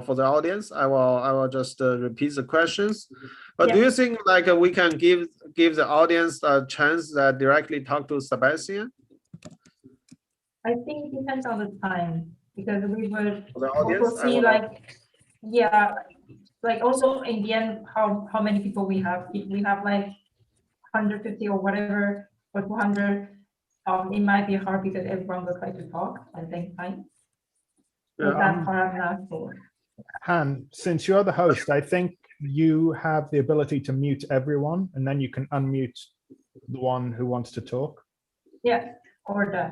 for the audience, I will just repeat the questions. But Yeah. do you think like we can give the audience a chance that directly talk to Sebastian? I think it depends on the time because we will For the audience, also see like, yeah, like also in the end, how many people we have. If we have like 150 or whatever, or 200, it might be hard because everyone will try to talk at the same time. So that part I'm not sure. Han, since you're the host, I think you have the ability to mute everyone, and then you can unmute the one who wants to talk. Yeah, or that.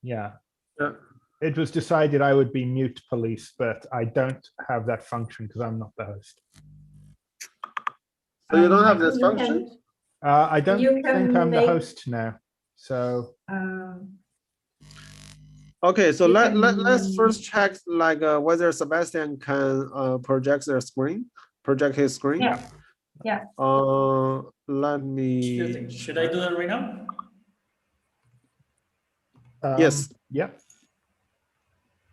Yeah. Yeah. It was decided I would be mute police, but I don't have that function because I'm not the host. So you don't have this you function? I don't You think can I'm the make- host now. So Okay, so You let's can- first check like whether Sebastian can project his screen. yeah, yeah. Let me. Should I do that right now? Yes. Yep.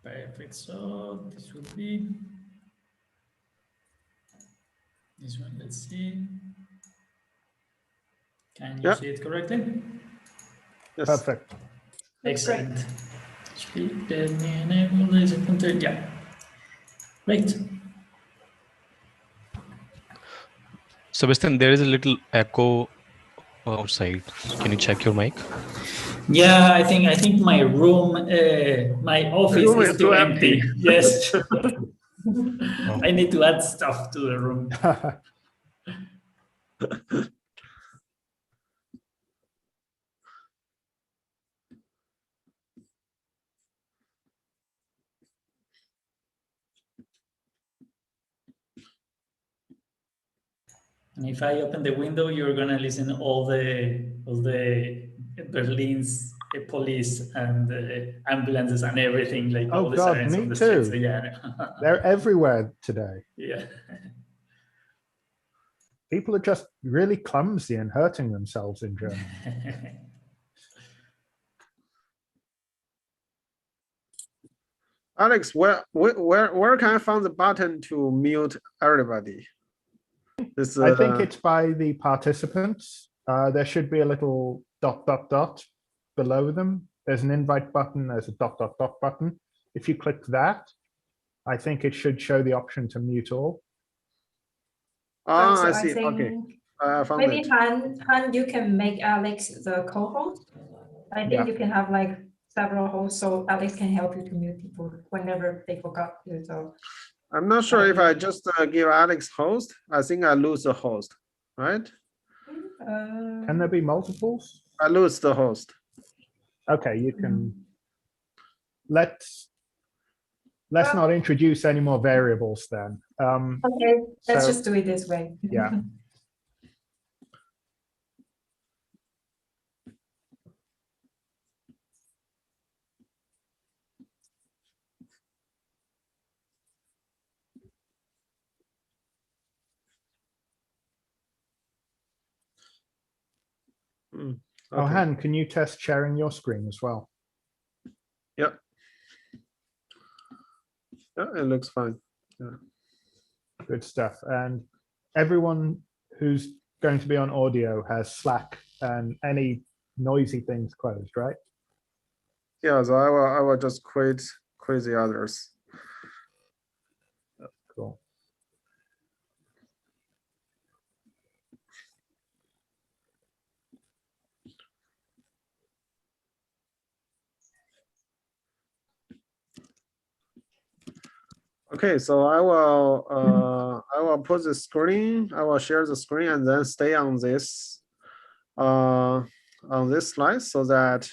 Perfect. So this would be this one. Let's see. Can you Yeah. see it correctly? Yes. Perfect. Excellent. Speak, let me enable laser pointer. Yeah. Great. Sebastian, there is a little echo outside. Can you check your mic? Yeah, I think my room, my office room is is too too empty. empty. Yes. Oh. I need to add stuff to the room. And if I open the window, you're gonna listen all the Berlin's police and ambulances and everything, like Oh all the God, sirens me on the streets. too. So, yeah. They're everywhere today. Yeah. People are just really clumsy and hurting themselves in Germany. Alex, where can I find the button to mute everybody? This, I think it's by the participants. There should be a little ... below them. There's an invite button. There's a ... button. If you click that, I think it should show the option to mute all. Ah, So I see. think Okay, I found maybe it. Han, you can make Alex the co-host. I think Yeah. you can have like several hosts, so Alex can help you to mute people whenever they forgot to. So I'm not sure if I just give Alex host. I think I lose the host, right? Can there be multiples? I lose the host. Okay, you can. Let's not introduce any more variables then. okay, let's So- just do it this way. Yeah. Mm, Oh, okay. Han, can you test sharing your screen as well? Yeah. Yeah, it looks fine. Yeah. Good stuff. And everyone who's going to be on audio has Slack and any noisy things closed, right? Yeah, so I will just quit the others. Cool. Okay, so I will put the screen. I will share the screen and then stay on this slide so that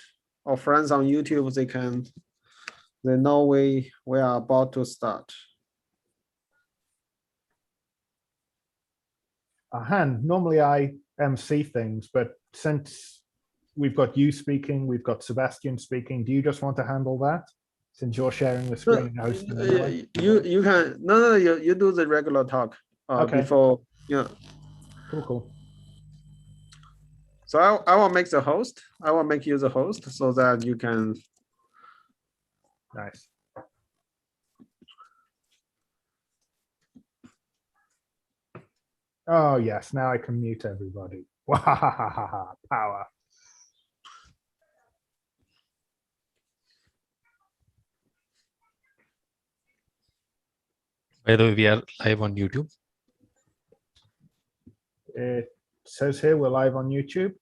our friends on YouTube they know we are about to start. Han, normally I MC things, but since we've got you speaking, we've got Sebastian speaking, do you just want to handle that? Since you're sharing the screen and hosting anyway? You can no you do the regular talk Okay. before. Yeah. Cool. So I will make the host. I will make you the host so that you can. Nice. Oh, yes, now I can mute everybody. Wahahaha, power. By the way, we are live on YouTube. It says here we're live on YouTube.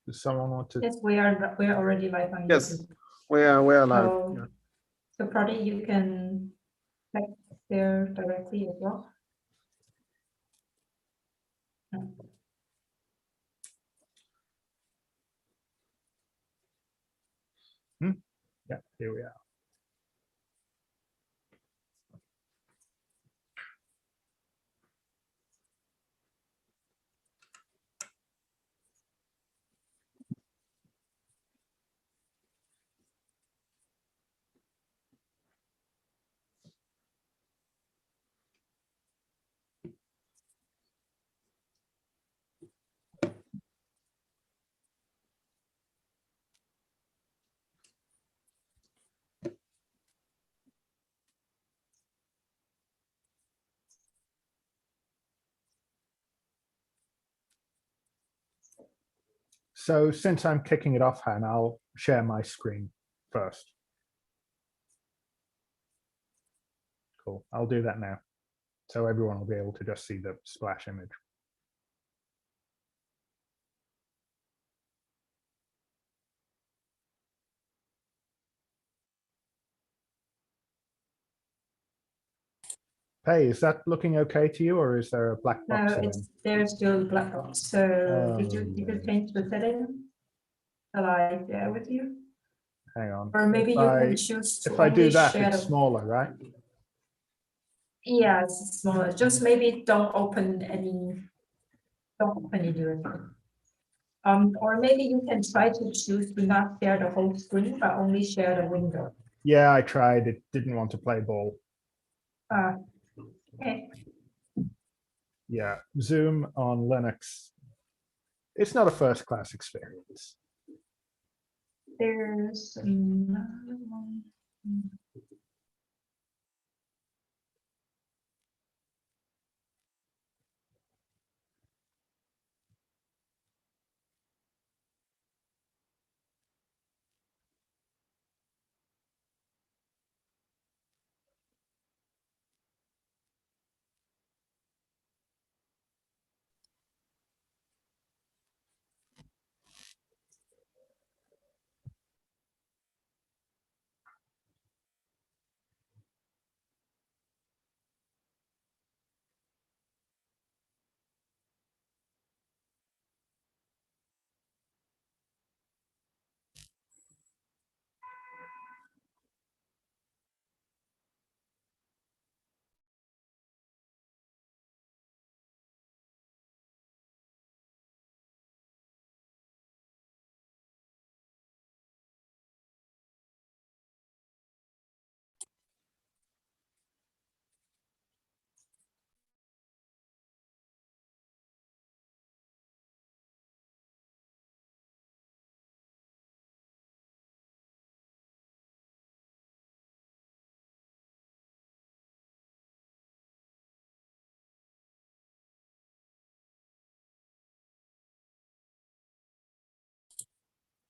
Does someone want to? Yes, we are already live on Yes, YouTube. we are live. So, Yeah. so probably you can like there directly as well. Yeah, here we are. So since I'm kicking it off, Han, I'll share my screen first. Cool, I'll do that now. So everyone will be able to just see the splash image. Hey, is that looking okay to you, or is there a black No, box it's again? there's still black box. So did you yeah. change the setting? Shall I share with you? Hang on. Or maybe you can If choose to if I do only that, share it's the. smaller, right? Yeah, it's smaller. Just maybe don't open any. Don't open any doing. Or maybe you can try to choose to not share the whole screen, but only share the window. Yeah, I tried. It didn't want to play ball. Okay. Yeah, Zoom on Linux. It's not a first-class experience. There's another one.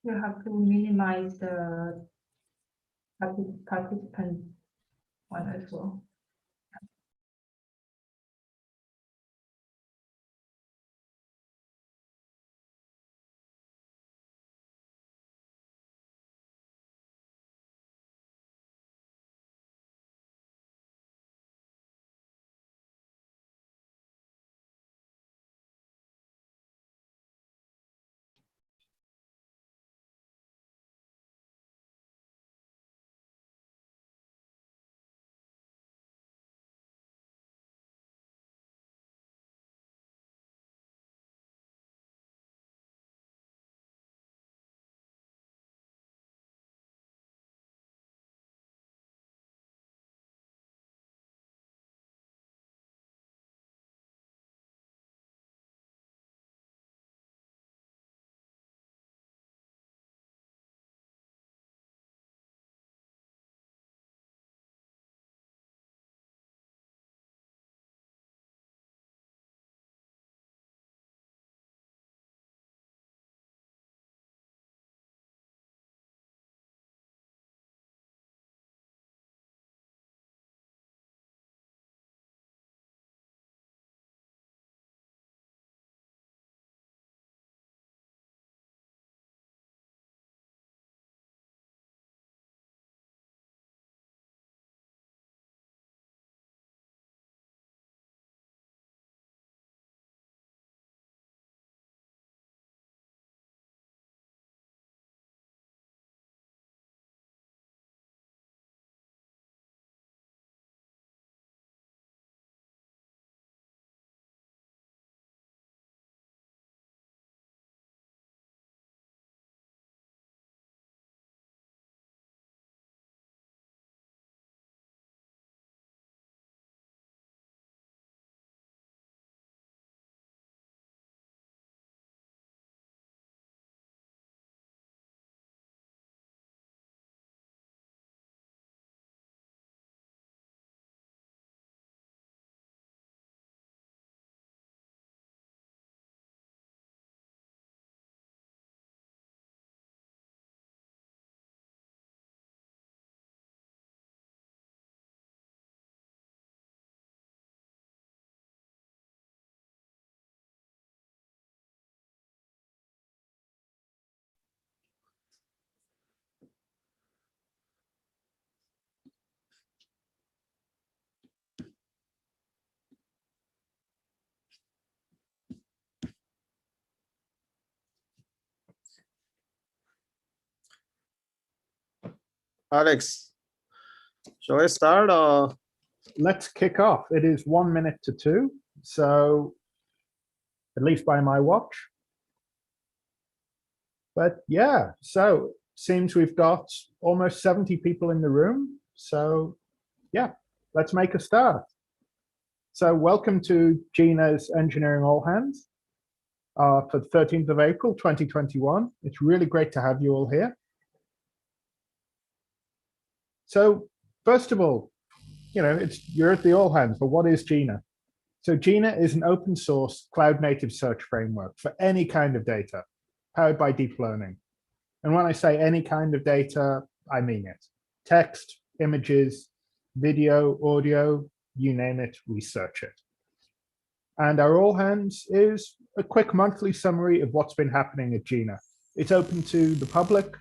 You have to minimize the participant one as well. Alex, shall we start or? Let's kick off. It is 1 minute to 2, so at least by my watch. But yeah, so seems we've got almost 70 people in the room. So yeah, let's make a start. So welcome to Jina's Engineering All Hands for the 13th of April, 2021. It's really great to have you all here. So first of all, you're at the All Hands, but what is Jina? So Jina is an open source cloud native search framework for any kind of data, powered by deep learning. And when I say any kind of data, I mean it. Text, images, video, audio, you name it, we search it. And our All Hands is a quick monthly summary of what's been happening at Jina. It's open to the public.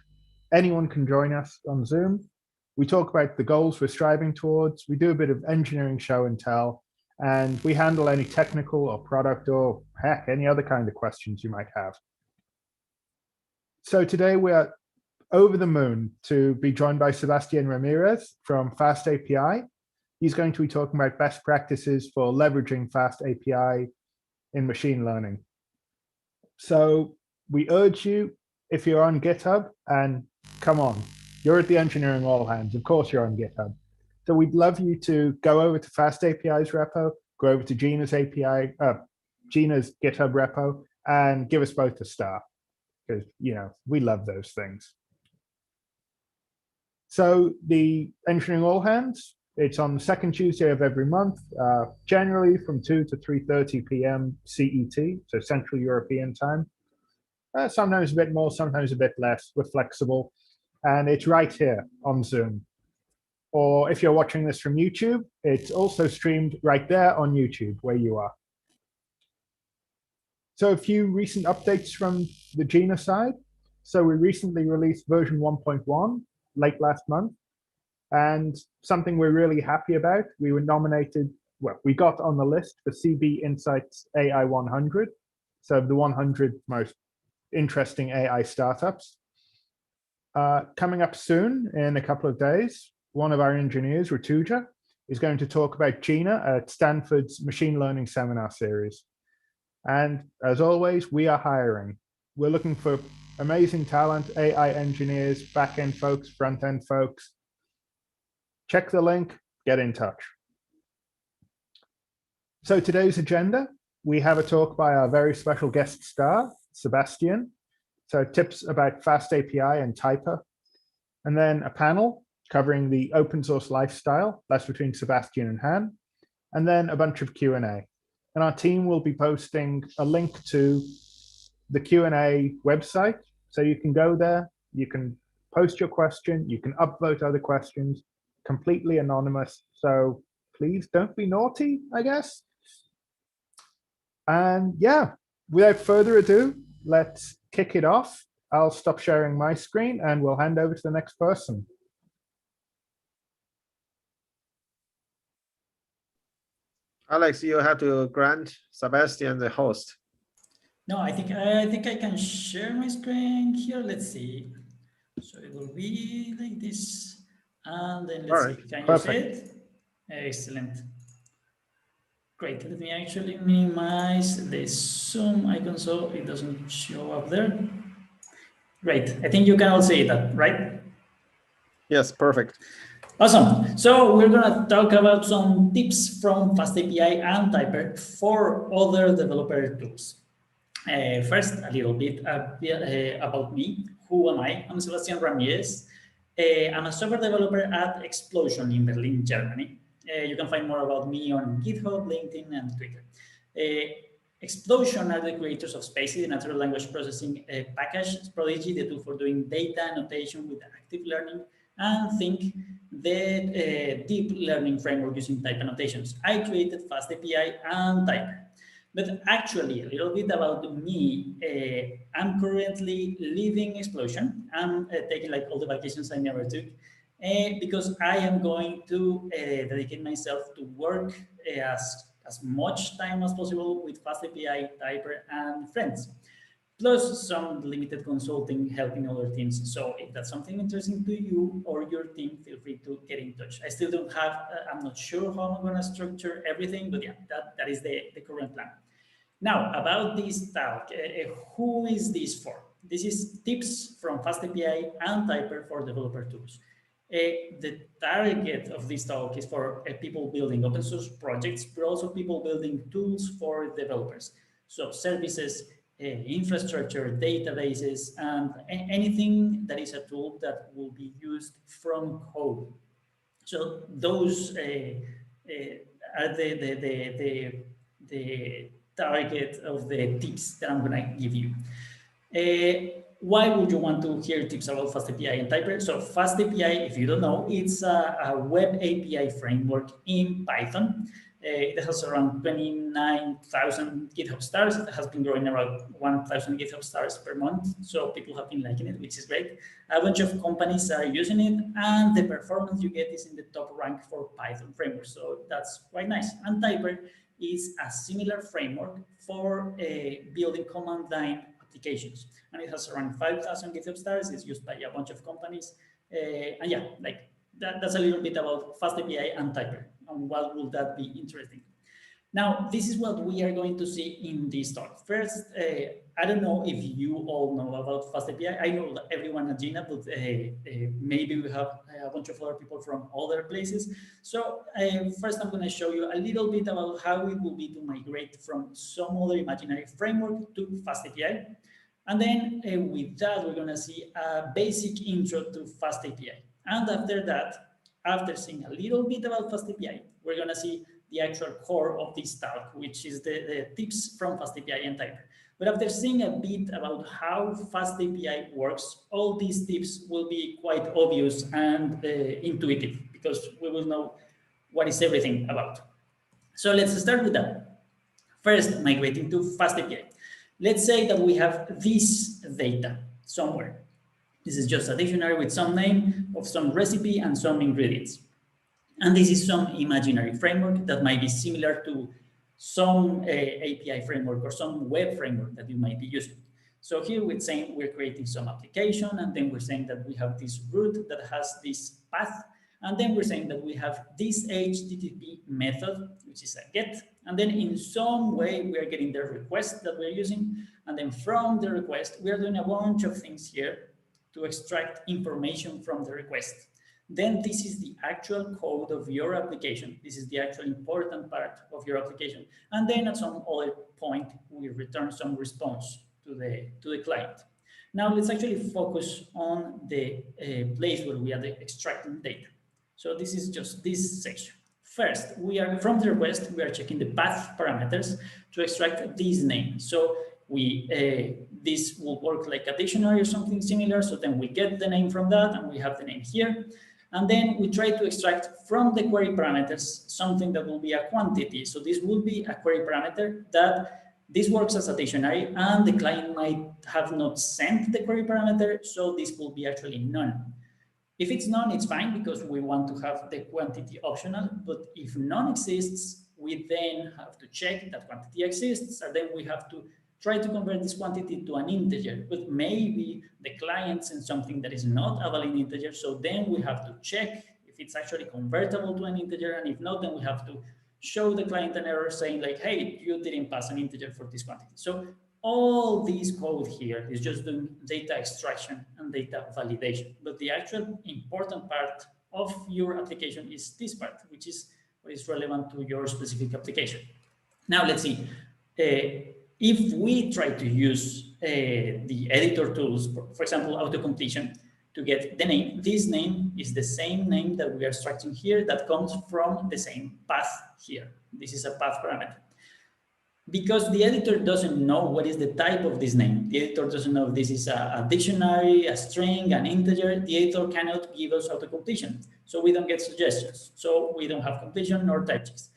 Anyone can join us on Zoom. We talk about the goals we're striving towards. We do a bit of engineering show and tell, and we handle any technical or product or heck, any other kind of questions you might have. So today we are over the moon to be joined by Sebastián Ramírez from FastAPI. He's going to be talking about best practices for leveraging FastAPI in machine learning. So we urge you, if you're on GitHub, and come on, you're at the Engineering All Hands, of course you're on GitHub. So we'd love you to go over to FastAPI's repo, go over to Jina's Jina's GitHub repo, and give us both a star, because we love those things. So the Engineering All Hands, it's on the second Tuesday of every month, generally from 2 to 3:30 p.m. CET, so Central European time. Sometimes a bit more, sometimes a bit less. We're flexible. And it's right here on Zoom. Or if you're watching this from YouTube, it's also streamed right there on YouTube where you are. So a few recent updates from the Jina side. So we recently released version 1.1 late last month. And something we're really happy about, we were nominated, well, we got on the list for CB Insights AI 100. So the 100 most interesting AI startups. Coming up soon, in a couple of days, one of our engineers, Rituja, is going to talk about Jina at Stanford's machine learning seminar series. And as always, we are hiring. We're looking for amazing talent, AI engineers, back-end folks, front-end folks. Check the link, get in touch. So today's agenda, we have a talk by our very special guest star, Sebastian. So tips about FastAPI and Typer. And then a panel covering the open source lifestyle. That's between Sebastian and Han. And then a bunch of Q&A. And our team will be posting a link to the Q&A website. So you can go there, you can post your question, you can upvote other questions, completely anonymous. So please don't be naughty, I guess. And yeah, without further ado, let's kick it off. I'll stop sharing my screen and we'll hand over to the next person. Alex, you have to grant Sebastian the host. No, I think I can share my screen here. Let's see. So it will be like this, and then let's see. Can you see it? Excellent. Great. Let me actually minimize the Zoom icon so it doesn't show up there. Great. I think you can all see that, right? Yes, perfect. Awesome. So we're going to talk about some tips from FastAPI and Typer for other developer tools. First, a little bit about me. Who am I? I'm Sebastián Ramírez. I'm a software developer at Explosion in Berlin, Germany. You can find more about me on GitHub, LinkedIn, and Twitter. Explosion are the creators of Spacey, the natural language processing package, Prodigy, the tool for doing data annotation with active learning, and Think, the deep learning framework using type annotations. I created FastAPI and Typer. But actually, a little bit about me. I'm currently leaving Explosion. I'm taking like all the vacations I never took because I am going to dedicate myself to work as much time as possible with FastAPI, Typer, and friends. plus some limited consulting helping other teams. So if that's something interesting to you or your team, feel free to get in touch. I still don't have, I'm not sure how I'm gonna structure everything, but yeah, that is the current plan. Now, about this talk, who is this for? This is tips from FastAPI and Typer for developer tools. The target of this talk is for people building open source projects, but also people building tools for developers. So services, infrastructure, databases, and anything that is a tool that will be used from code. So those are the target of the tips that I'm gonna give you. Why would you want to hear tips about FastAPI and Typer? So FastAPI, if you don't know, it's a web API framework in Python. It has around 29,000 GitHub stars. It has been growing around 1,000 GitHub stars per month. So people have been liking it, which is great. A bunch of companies are using it, and the performance you get is in the top rank for Python frameworks. So that's quite nice. And Typer is a similar framework for building command line applications. And it has around 5,000 GitHub stars. It's used by a bunch of companies. And yeah, like that's a little bit about FastAPI and Typer. And what will that be interesting? Now, this is what we are going to see in this talk. First, I don't know if you all know about FastAPI. I know that everyone at Jina, but maybe we have a bunch of other people from other places. So first, I'm going to show you a little bit about how it will be to migrate from some other imaginary framework to FastAPI. And then with that, we're going to see a basic intro to FastAPI. And after that, after seeing a little bit about FastAPI, we're going to see the actual core of this talk, which is the tips from FastAPI and Typer. But after seeing a bit about how FastAPI works, all these tips will be quite obvious and intuitive, because we will know what is everything about. So let's start with that. First, migrating to FastAPI. Let's say that we have this data somewhere. This is just a dictionary with some name of some recipe and some ingredients. And this is some imaginary framework that might be similar to some API framework or some web framework that you might be using. So here we're saying we're creating some application, and then we're saying that we have this root that has this path, and then we're saying that we have this HTTP method, which is a get, and then in some way we are getting the request that we're using, and then from the request we are doing a bunch of things here to extract information from the request. Then this is the actual code of your application. This is the actual important part of your application. And then at some other point, we return some response to the client. Now let's actually focus on the place where we are extracting data. So this is just this section. First, we are from the request, we are checking the path parameters to extract this name. So this will work like a dictionary or something similar. So then we get the name from that, and we have the name here. And then we try to extract from the query parameters something that will be a quantity. So this will be a query parameter that this works as a dictionary, and the client might have not sent the query parameter, so this will be actually none. If it's none, it's fine, because we want to have the quantity optional. But if none exists, we then have to check that quantity exists, and then we have to try to convert this quantity to an integer. But maybe the client sends something that is not a valid integer, so then we have to check if it's actually convertible to an integer, and if not, then we have to show the client an error saying like, hey, you didn't pass an integer for this quantity. So all this code here is just doing data extraction and data validation. But the actual important part of your application is this part, which is what is relevant to your specific application. Now let's see. If we try to use the editor tools, for example, autocompletion, to get the name, this name is the same name that we are extracting here that comes from the same path here. This is a path parameter. Because the editor doesn't know what is the type of this name. The editor doesn't know if this is a dictionary, a string, an integer. The editor cannot give us autocompletion. So we don't get suggestions. So we don't have completion nor type checks.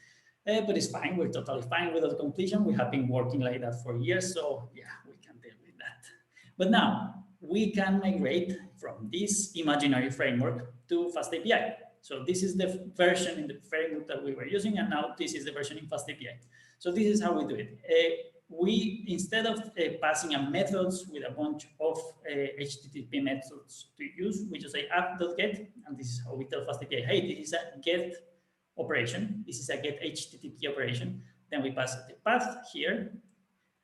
But it's fine. We're totally fine with autocompletion. We have been working like that for years. So yeah, we can deal with that. But now we can migrate from this imaginary framework to FastAPI. So this is the version in the framework that we were using. And now this is the version in FastAPI. So this is how we do it. we, instead of passing a methods with a bunch of HTTP methods to use, we just say app.get, and this is how we tell FastAPI, hey, this is a get operation. This is a get HTTP operation. Then we pass the path here,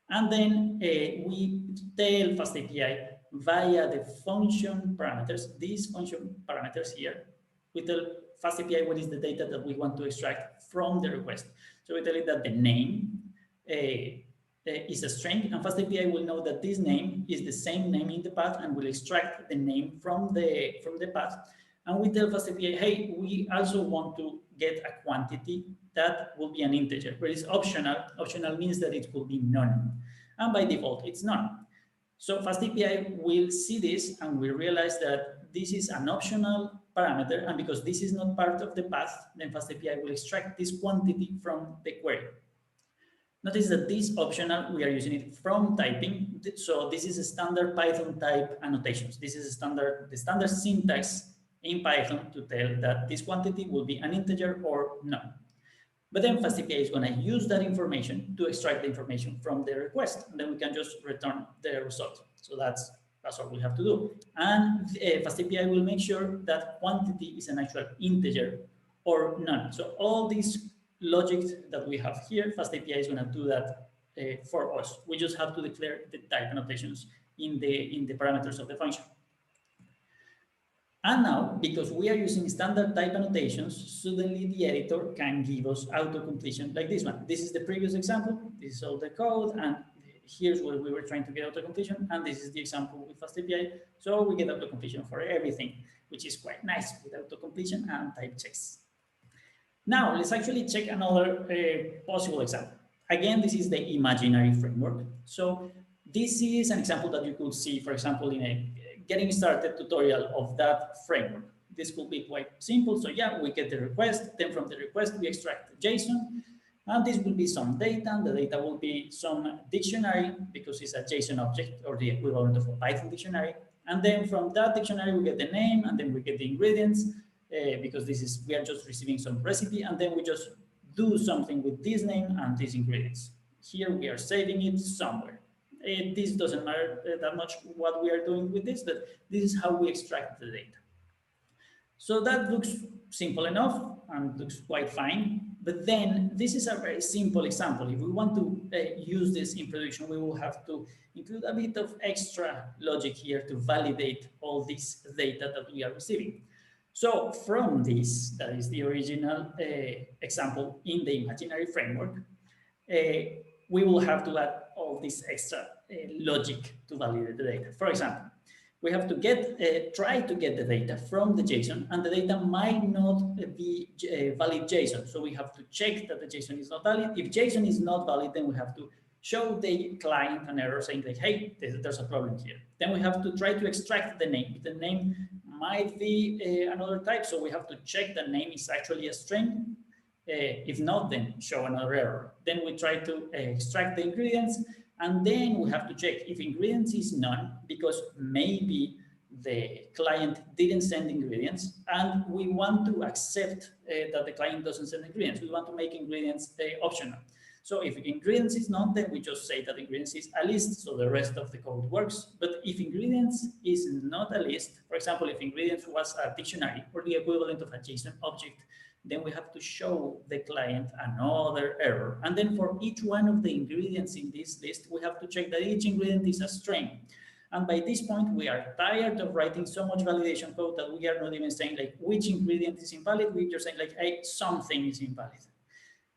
and then we tell FastAPI via the function parameters, these function parameters here, we tell FastAPI what is the data that we want to extract from the request. So we tell it that the name is a string, and FastAPI will know that this name is the same name in the path and will extract the name from the path. And we tell FastAPI, hey, we also want to get a quantity that will be an integer, but it's optional. Optional means that it will be none. And by default, it's none. So FastAPI will see this and will realize that this is an optional parameter, and because this is not part of the path, then FastAPI will extract this quantity from the query. Notice that this optional, we are using it from typing. So this is a standard Python type annotations. This is the standard syntax in Python to tell that this quantity will be an integer or none. But then FastAPI is going to use that information to extract the information from the request, and then we can just return the result. So that's all we have to do. And FastAPI will make sure that quantity is an actual integer or none. So all these logic that we have here, FastAPI is going to do that for us. We just have to declare the type annotations in the parameters of the function. And now, because we are using standard type annotations, suddenly the editor can give us auto-completion like this one. This is the previous example. This is all the code, and here's where we were trying to get auto-completion, and this is the example with FastAPI. So we get auto-completion for everything, which is quite nice with auto-completion and type checks. Now, let's actually check another possible example. Again, this is the imaginary framework. So this is an example that you could see, for example, in a getting started tutorial of that framework. This could be quite simple. So yeah, we get the request, then from the request, we extract JSON, and this will be some data, and the data will be some dictionary because it's a JSON object or the equivalent of a Python dictionary. And then from that dictionary, we get the name, and then we get the ingredients because we are just receiving some recipe, and then we just do something with this name and these ingredients. Here we are saving it somewhere. This doesn't matter that much what we are doing with this, but this is how we extract the data. So that looks simple enough and looks quite fine. But then this is a very simple example. If we want to use this in production, we will have to include a bit of extra logic here to validate all this data that we are receiving. So from this, that is the original example in the imaginary framework, we will have to add all this extra logic to validate the data. For example, we have to try to get the data from the JSON, and the data might not be valid JSON. So we have to check that the JSON is not valid. If JSON is not valid, then we have to show the client an error saying like, hey, there's a problem here. Then we have to try to extract the name. The name might be another type, so we have to check the name is actually a string. If not, then show another error. Then we try to extract the ingredients, and then we have to check if ingredients is none, because maybe the client didn't send ingredients, and we want to accept that the client doesn't send ingredients. We want to make ingredients optional. So if ingredients is none, then we just say that ingredients is a list, so the rest of the code works. But if ingredients is not a list, for example, if ingredients was a dictionary or the equivalent of a JSON object, then we have to show the client another error. And then for each one of the ingredients in this list, we have to check that each ingredient is a string. And by this point, we are tired of writing so much validation code that we are not even saying like which ingredient is invalid. We're just saying like, hey, something is invalid.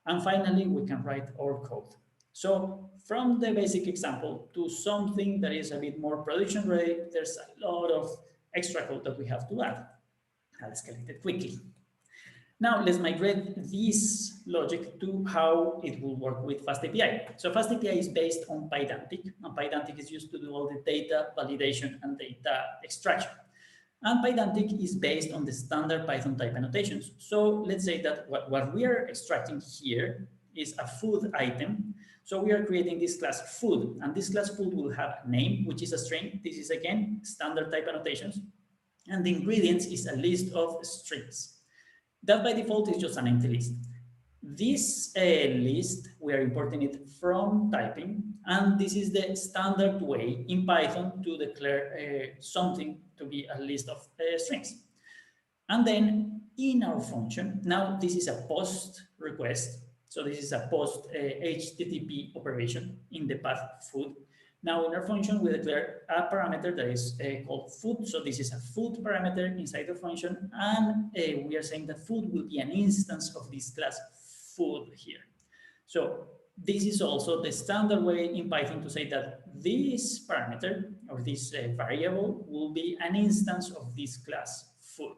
And finally, we can write our code. So from the basic example to something that is a bit more production ready, there's a lot of extra code that we have to add. I'll scale it quickly. Now let's migrate this logic to how it will work with FastAPI. So FastAPI is based on Pydantic, and Pydantic is used to do all the data validation and data extraction. And Pydantic is based on the standard Python type annotations. So let's say that what we are extracting here is a food item. So we are creating this class food, and this class food will have a name, which is a string. This is again standard type annotations. And the ingredients is a list of strings. That by default is just an empty list. This list, we are importing it from typing, and this is the standard way in Python to declare something to be a list of strings. And then in our function, now this is a post request. So this is a post HTTP operation in the path food. Now in our function, we declare a parameter that is called food. So this is a food parameter inside the function. And we are saying that food will be an instance of this class food here. So this is also the standard way in Python to say that this parameter or this variable will be an instance of this class food.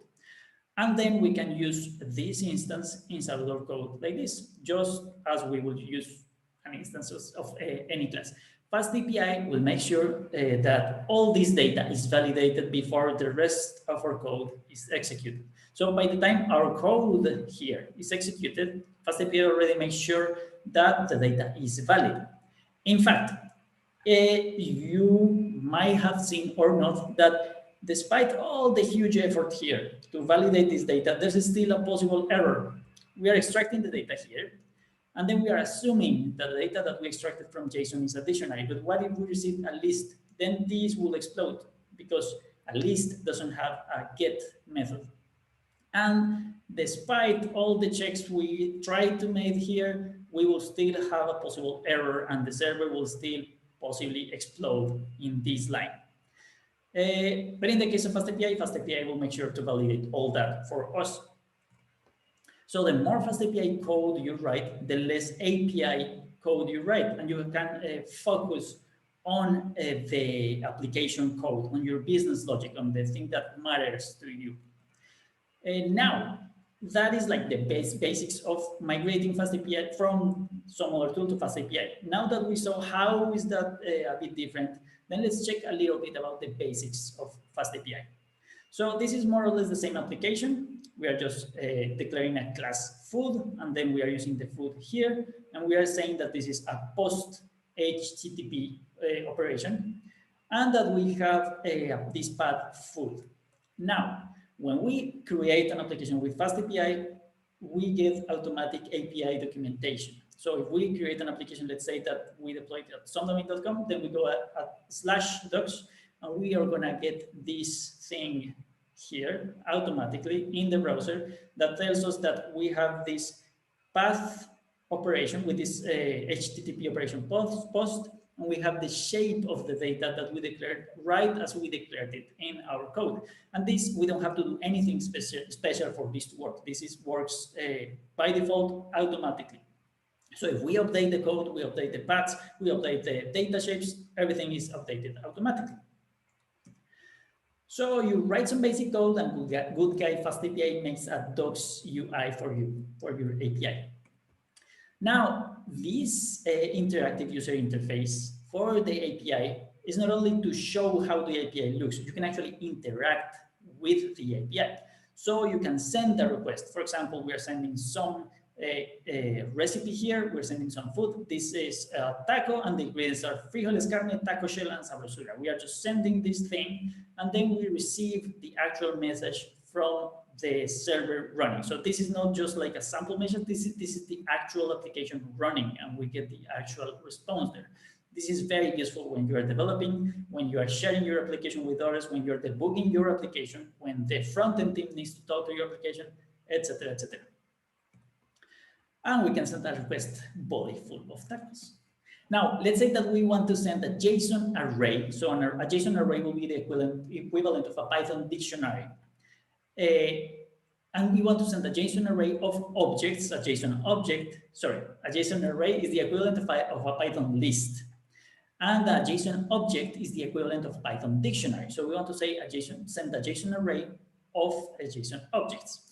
And then we can use this instance inside our code like this, just as we would use an instance of any class. FastAPI will make sure that all this data is validated before the rest of our code is executed. So by the time our code here is executed, FastAPI already makes sure that the data is valid. In fact, you might have seen or not that despite all the huge effort here to validate this data, there's still a possible error. We are extracting the data here, and then we are assuming that the data that we extracted from JSON is a dictionary. But what if we receive a list? Then this will explode because a list doesn't have a get method. And despite all the checks we try to make here, we will still have a possible error, and the server will still possibly explode in this line. But in the case of FastAPI, FastAPI will make sure to validate all that for us. So the more FastAPI code you write, the less API code you write, and you can focus on the application code, on your business logic, on the thing that matters to you. Now, that is like the basics of migrating FastAPI from some other tool to FastAPI. Now that we saw how is that a bit different, then let's check a little bit about the basics of FastAPI. So this is more or less the same application. We are just declaring a class food, and then we are using the food here, and we are saying that this is a post HTTP operation, and that we have this path food. Now, when we create an application with FastAPI, we get automatic API documentation. So if we create an application, let's say that we deploy it at somedomain.com, then we go at /docs, and we are gonna get this thing here automatically in the browser that tells us that we have this path operation with this HTTP operation post, and we have the shape of the data that we declared right as we declared it in our code. And this, we don't have to do anything special for this to work. This works by default automatically. So if we update the code, we update the paths, we update the data shapes, everything is updated automatically. So you write some basic code, and good guy FastAPI makes a docs UI for you, for your API. Now, this interactive user interface for the API is not only to show how the API looks, you can actually interact with the API. So you can send a request. For example, we are sending some recipe here, we're sending some food. This is a taco, and the ingredients are frijoles, carne, taco shell, and sabrosura. We are just sending this thing, and then we receive the actual message from the server running. So this is not just like a sample message, this is the actual application running, and we get the actual response there. This is very useful when you are developing, when you are sharing your application with others, when you're debugging your application, when the front-end team needs to talk to your application, etc., etc. And we can send a request body full of tacos. Now, let's say that we want to send a JSON array. So a JSON array will be the equivalent of a Python dictionary. And we want to send a JSON array of objects, a JSON array is the equivalent of a Python list. And a JSON object is the equivalent of Python dictionary. So we want to say send a JSON array of JSON objects.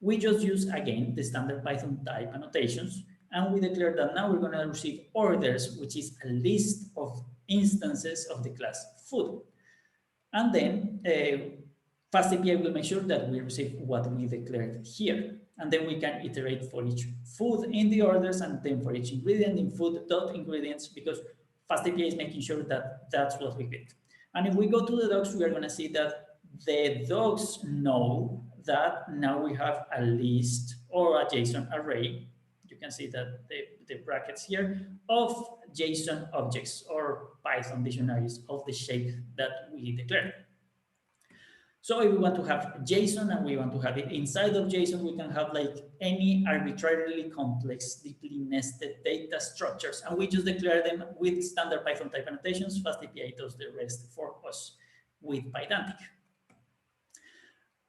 We just use, again, the standard Python type annotations, and we declare that now we're going to receive orders, which is a list of instances of the class food. And then FastAPI will make sure that we receive what we declared here. And then we can iterate for each food in the orders, and then for each ingredient in food.ingredients, because FastAPI is making sure that that's what we get. And if we go to the docs, we are going to see that the docs know that now we have a list or a JSON array can see that the brackets here of JSON objects or Python dictionaries of the shape that we declared. So if we want to have JSON and we want to have it inside of JSON, we can have like any arbitrarily complex, deeply nested data structures, and we just declare them with standard Python type annotations. FastAPI does the rest for us with Pydantic.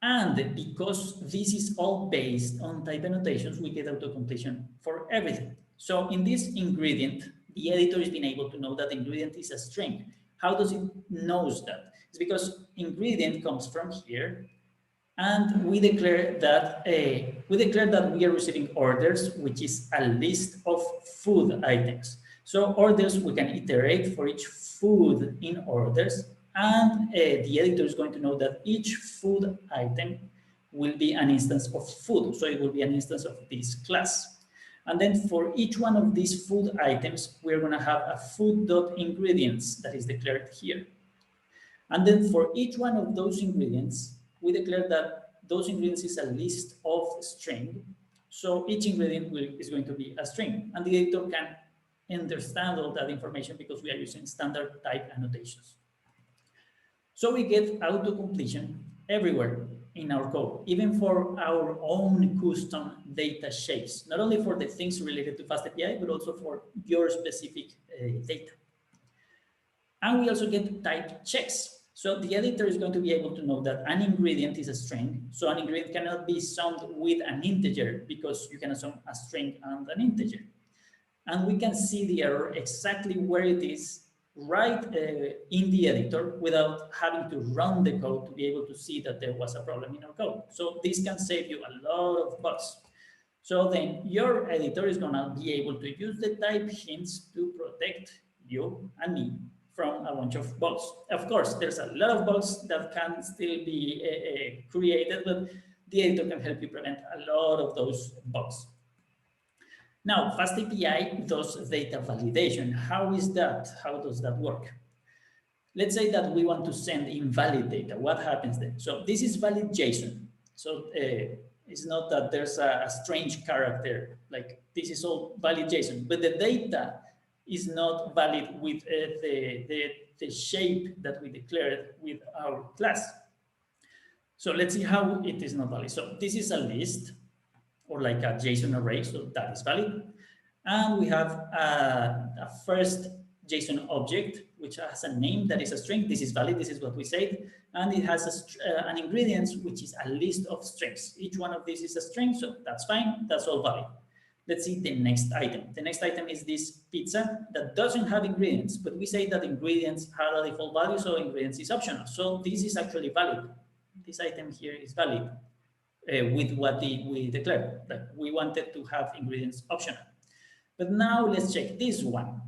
And because this is all based on type annotations, we get auto-completion for everything. So in this ingredient, the editor is being able to know that the ingredient is a string. How does it knows that? It's because ingredient comes from here, and we declare that we are receiving orders, which is a list of food items. So orders, we can iterate for each food in orders, and the editor is going to know that each food item will be an instance of food. So it will be an instance of this class. And then for each one of these food items, we're going to have a food.ingredients that is declared here. And then for each one of those ingredients, we declare that those ingredients is a list of string. So each ingredient is going to be a string. And the editor can understand all that information because we are using standard type annotations. So we get auto-completion everywhere in our code, even for our own custom data shapes, not only for the things related to FastAPI, but also for your specific data. And we also get type checks. So the editor is going to be able to know that an ingredient is a string. So an ingredient cannot be summed with an integer because you can sum a string and an integer. And we can see the error exactly where it is right in the editor without having to run the code to be able to see that there was a problem in our code. So this can save you a lot of bugs. So then your editor is gonna be able to use the type hints to protect you and me from a bunch of bugs. Of course, there's a lot of bugs that can still be created, but the editor can help you prevent a lot of those bugs. Now, FastAPI does data validation. How is that? How does that work? Let's say that we want to send invalid data. What happens then? So this is valid JSON. So it's not that there's a strange character, like this is all valid JSON, but the data is not valid with the shape that we declared with our class. So let's see how it is not valid. So this is a list or like a JSON array, so that is valid. And we have a first JSON object, which has a name that is a string. This is valid, this is what we said. And it has an ingredient, which is a list of strings. Each one of these is a string, so that's fine, that's all valid. Let's see the next item. The next item is this pizza that doesn't have ingredients, but we say that ingredients have a default value, so ingredients is optional. So this is actually valid. This item here is valid with what we declared, that we wanted to have ingredients optional. But now let's check this one.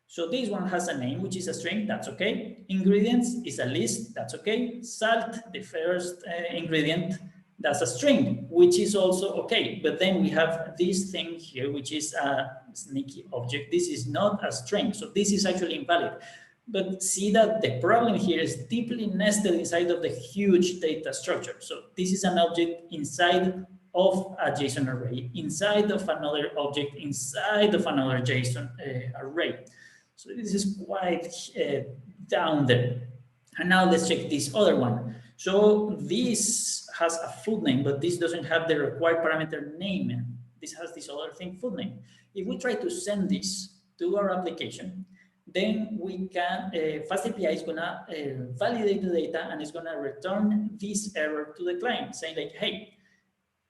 So this one has a name, which is a string, that's okay. Ingredients is a list, that's okay. Salt, the first ingredient, that's a string, which is also okay. But then we have this thing here, which is a sneaky object. This is not a string, so this is actually invalid. But see that the problem here is deeply nested inside of the huge data structure. So this is an object inside of a JSON array, inside of another object, inside of another JSON array. So this is quite down there. And now let's check this other one. So this has a food name, but this doesn't have the required parameter name. This has this other thing, food name. If we try to send this to our application, then we can, FastAPI is gonna validate the data and it's gonna return this error to the client saying like, hey,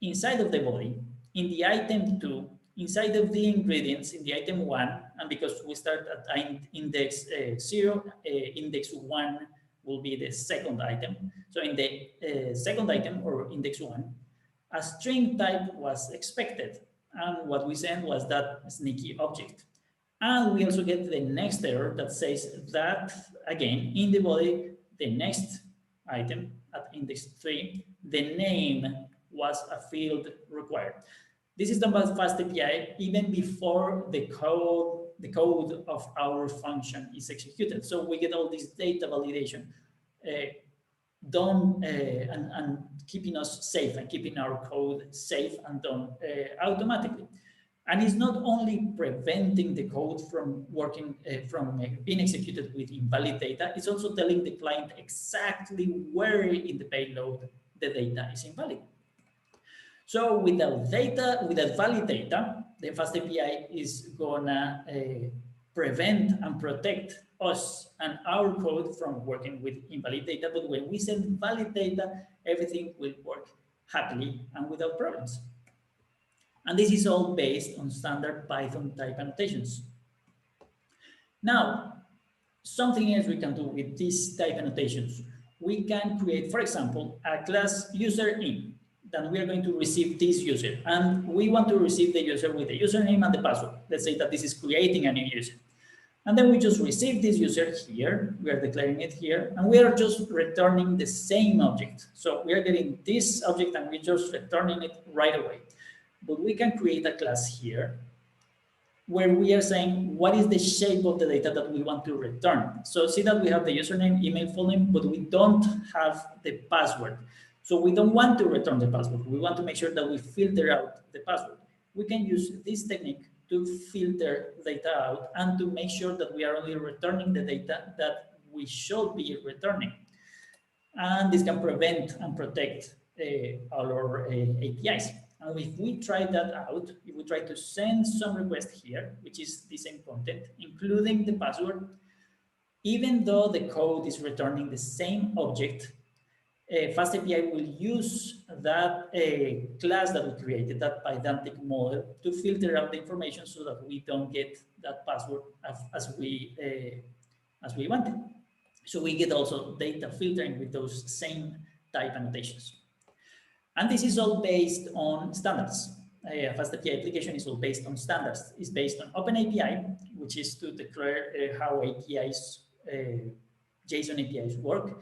inside of the body, in the item 2, inside of the ingredients, in the item 1, and because we start at index 0, index 1 will be the second item. So in the second item or index 1, a string type was expected. And what we sent was that sneaky object. And we also get the next error that says that, again, in the body, the next item at index 3, the name was a field required. This is done by FastAPI even before the code of our function is executed. So we get all this data validation done and keeping us safe and keeping our code safe and done automatically. And it's not only preventing the code from working, from being executed with invalid data, it's also telling the client exactly where in the payload the data is invalid. So without valid data, the FastAPI is gonna prevent and protect us and our code from working with invalid data. But when we send valid data, everything will work happily and without problems. And this is all based on standard Python type annotations. Now, something else we can do with these type annotations. We can create, for example, a class user in that we are going to receive this user. And we want to receive the user with the username and the password. Let's say that this is creating a new user. And then we just receive this user here. We are declaring it here. And we are just returning the same object. So we are getting this object and we're just returning it right away. But we can create a class here where we are saying what is the shape of the data that we want to return. So see that we have the username, email, full name, but we don't have the password. So we don't want to return the password. We want to make sure that we filter out the password. We can use this technique to filter data out and to make sure that we are only returning the data that we should be returning. And this can prevent and protect our APIs. And if we try that out, if we try to send some request here, which is the same content, including the password, even though the code is returning the same object, FastAPI will use that class that we created, that pedantic model, to filter out the information so that we don't get that password as we wanted. So we get also data filtering with those same type annotations. And this is all based on standards. FastAPI application is all based on standards. It's based on OpenAPI, which is to declare how APIs, JSON APIs work.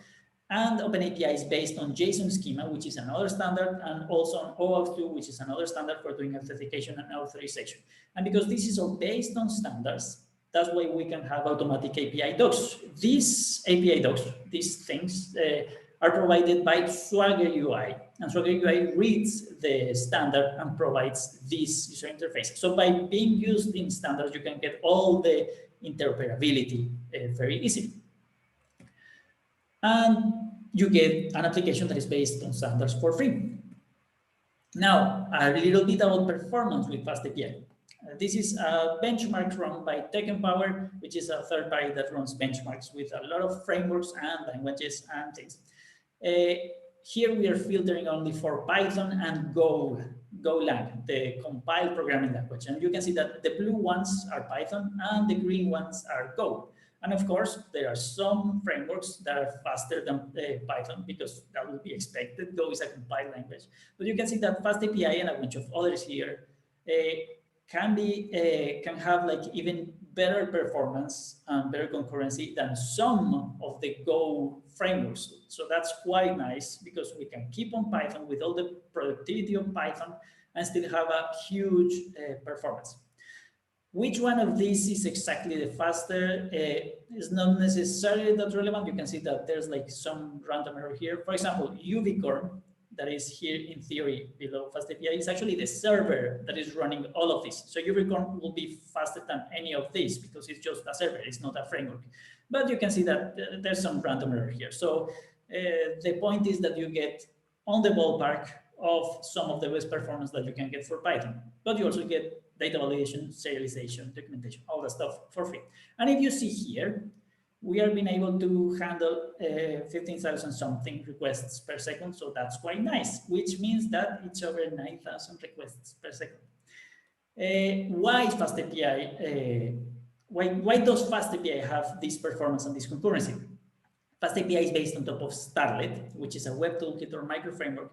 And OpenAPI is based on JSON schema, which is another standard, and also on OAuth 2, which is another standard for doing authentication and authorization. And because this is all based on standards, that's why we can have automatic API docs. These API docs, these things, are provided by Swagger UI. And Swagger UI reads the standard and provides this user interface. So by being used in standards, you can get all the interoperability very easily. And you get an application that is based on standards for free. Now, a little bit about performance with FastAPI. This is a benchmark run by Tech Empower, which is a third party that runs benchmarks with a lot of frameworks and languages and things. Here we are filtering only for Python and Golang, the compiled programming language. And you can see that the blue ones are Python and the green ones are Go. And of course, there are some frameworks that are faster than Python because that would be expected. Go is a compiled language. But you can see that FastAPI and a bunch of others here can have like even better performance and better concurrency than some of the Go frameworks. So that's quite nice because we can keep on Python with all the productivity of Python and still have a huge performance. Which one of these is exactly the faster is not necessarily that relevant. You can see that there's like some random error here. For example, Uvicorn, that is here in theory below FastAPI, is actually the server that is running all of this. So Uvicorn will be faster than any of these because it's just a server, it's not a framework. But you can see that there's some random error here. So the point is that you get on the ballpark of some of the best performance that you can get for Python, but you also get data validation, serialization, documentation, all that stuff for free. And if you see here, we have been able to handle 15,000 something requests per second. So that's quite nice, which means that it's over 9,000 requests per second. Why FastAPI? Why does FastAPI have this performance and this concurrency? FastAPI is based on top of Starlet, which is a web toolkit or micro framework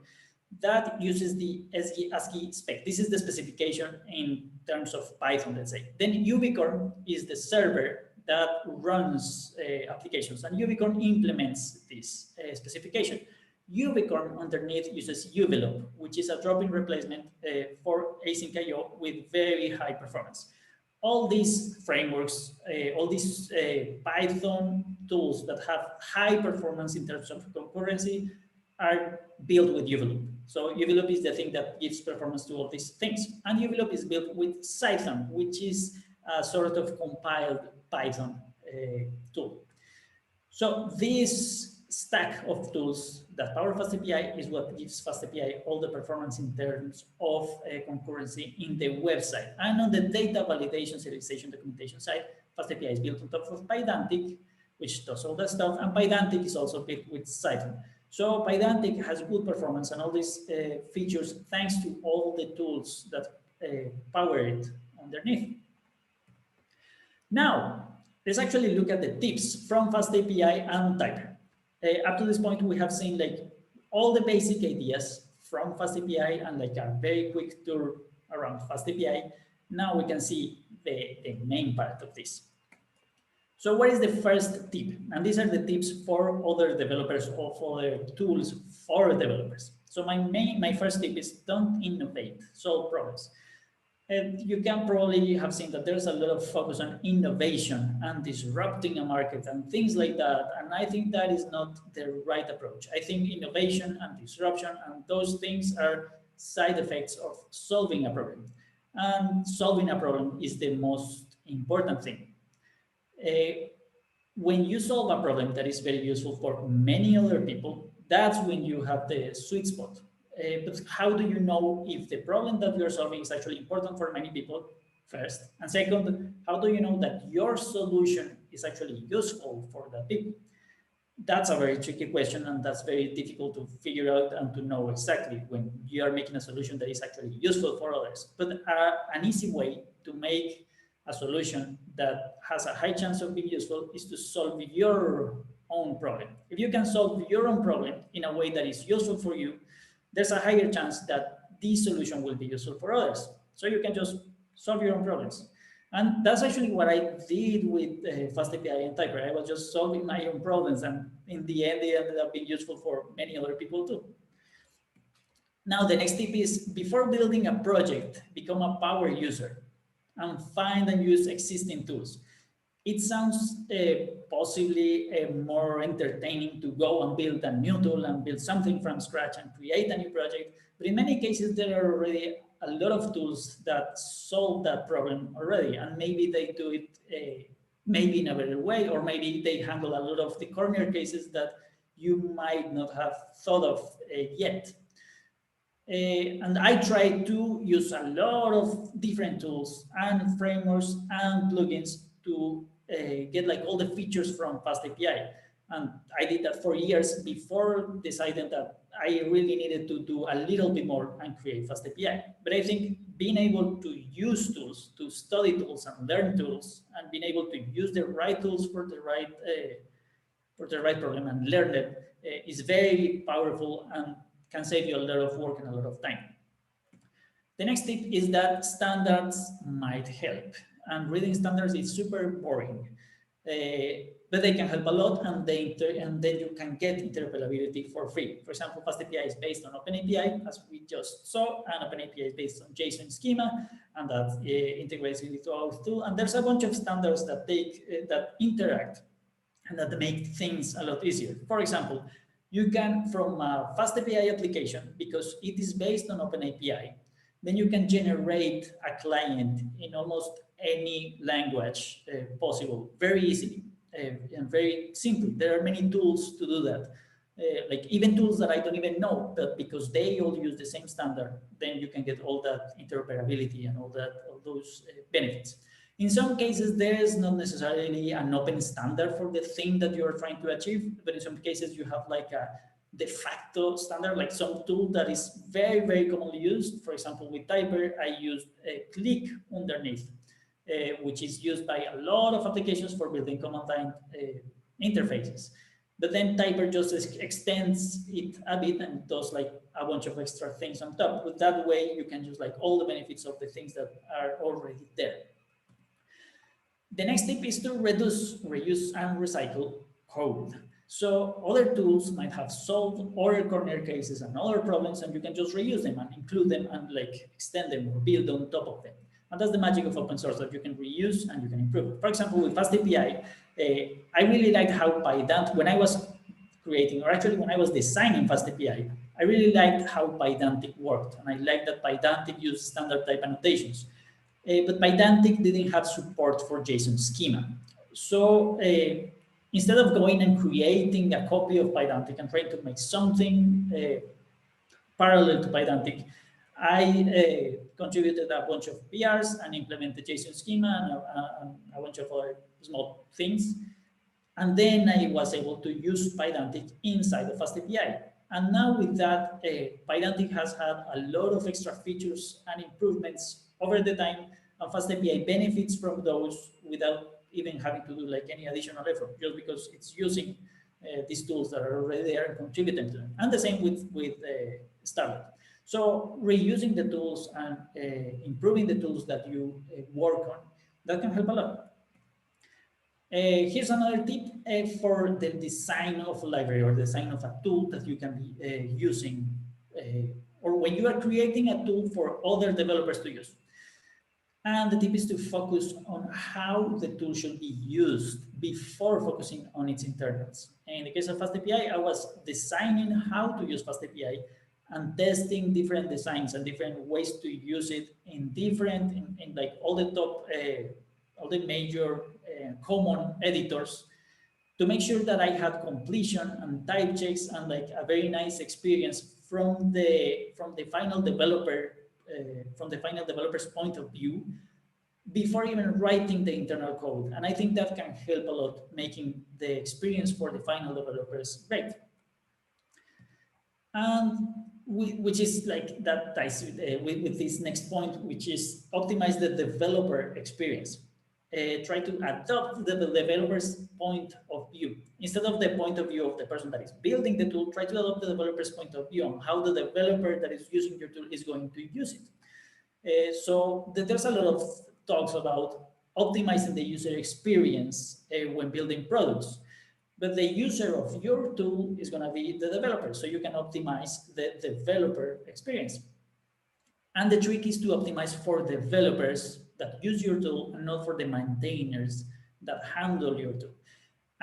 that uses the ASCII spec. This is the specification in terms of Python, let's say. Then Uvicorn is the server that runs applications, and Uvicorn implements this specification. Uvicorn underneath uses Uvelope, which is a drop-in replacement for async I/O with very high performance. All these frameworks, all these Python tools that have high performance in terms of concurrency are built with UVLOOP. So UVLOOP is the thing that gives performance to all these things. And UVLOOP is built with Python, which is a sort of compiled Python tool. So this stack of tools that power FastAPI is what gives FastAPI all the performance in terms of concurrency in the website. And on the data validation, serialization, documentation side, FastAPI is built on top of Pydantic, which does all that stuff. And Pydantic is also built with Python. So Pydantic has good performance and all these features thanks to all the tools that power it underneath. Now, let's actually look at the tips from FastAPI and Typer. Up to this point, we have seen like all the basic ideas from FastAPI and like a very quick tour around FastAPI. Now we can see the main part of this. So what is the first tip? And these are the tips for other developers or for other tools for developers. So my first tip is don't innovate, solve problems. And you can probably have seen that there's a lot of focus on innovation and disrupting a market and things like that. And I think that is not the right approach. I think innovation and disruption and those things are side effects of solving a problem. And solving a problem is the most important thing. When you solve a problem that is very useful for many other people, that's when you have the sweet spot. But how do you know if the problem that you're solving is actually important for many people, first? And second, how do you know that your solution is actually useful for the people? That's a very tricky question, and that's very difficult to figure out and to know exactly when you are making a solution that is actually useful for others. But an easy way to make a solution that has a high chance of being useful is to solve your own problem. If you can solve your own problem in a way that is useful for you, there's a higher chance that this solution will be useful for others. So you can just solve your own problems. And that's actually what I did with FastAPI and Typer. I was just solving my own problems, and in the end, they ended up being useful for many other people too. Now, the next tip is, before building a project, become a power user and find and use existing tools. It sounds possibly more entertaining to go and build a new tool and build something from scratch and create a new project. But in many cases, there are already a lot of tools that solve that problem already. And maybe they do it maybe in a better way, or maybe they handle a lot of the corner cases that you might not have thought of yet. And I try to use a lot of different tools and frameworks and plugins to get like all the features from FastAPI. And I did that for years before deciding that I really needed to do a little bit more and create FastAPI. But I think being able to use tools, to study tools and learn tools, and being able to use the right tools for the right problem and learn them is very powerful and can save you a lot of work and a lot of time. The next tip is that standards might help. And reading standards is super boring, but they can help a lot, and then you can get interoperability for free. For example, FastAPI is based on OpenAPI, as we just saw, and OpenAPI is based on JSON schema, and that integrates with OAuth 2. And there's a bunch of standards that that interact and that make things a lot easier. For example, you can, from a FastAPI application, because it is based on OpenAPI, then you can generate a client in almost any language possible, very easily and very simply. There are many tools to do that, like even tools that I don't even know, but because they all use the same standard, then you can get all that interoperability and all those benefits. In some cases, there is not necessarily an open standard for the thing that you are trying to achieve, but in some cases you have like a de facto standard, like some tool that is very, very commonly used. For example, with Typer, I used Click underneath, which is used by a lot of applications for building command line interfaces. But then Typer just extends it a bit and does like a bunch of extra things on top. But that way you can use like all the benefits of the things that are already there. The next tip is to reduce, reuse, and recycle code. So other tools might have solved other corner cases and other problems, and you can just reuse them and include them and like extend them or build on top of them. And that's the magic of open source, that you can reuse and you can improve. For example, with FastAPI, I really liked how Pydantic, when I was creating, or actually when I was designing FastAPI, I really liked how Pydantic worked, and I liked that Pydantic used standard type annotations. But Pydantic didn't have support for JSON schema. So instead of going and creating a copy of Pydantic and trying to make something parallel to Pydantic, I contributed a bunch of PRs and implemented JSON schema and a bunch of other small things. And then I was able to use Pydantic inside of FastAPI. And now with that, Pydantic has had a lot of extra features and improvements over the time, and FastAPI benefits from those without even having to do like any additional effort, just because it's using these tools that are already there and contributing to them. And the same with Starlet. So reusing the tools and improving the tools that you work on, that can help a lot. Here's another tip for the design of a library or design of a tool that you can be using, or when you are creating a tool for other developers to use. And the tip is to focus on how the tool should be used before focusing on its internals. In the case of FastAPI, I was designing how to use FastAPI and testing different designs and different ways to use it in different, in like all the top, all the major common editors, to make sure that I had completion and type checks and like a very nice experience from the final developer, from the final developer's point of view, before even writing the internal code. And I think that can help a lot, making the experience for the final developers great. And which is like that ties with this next point, which is optimize the developer experience. Try to adopt the developer's point of view. Instead of the point of view of the person that is building the tool, try to adopt the developer's point of view on how the developer that is using your tool is going to use it. So there's a lot of talks about optimizing the user experience when building products. But the user of your tool is going to be the developer, so you can optimize the developer experience. And the trick is to optimize for developers that use your tool and not for the maintainers that handle your tool.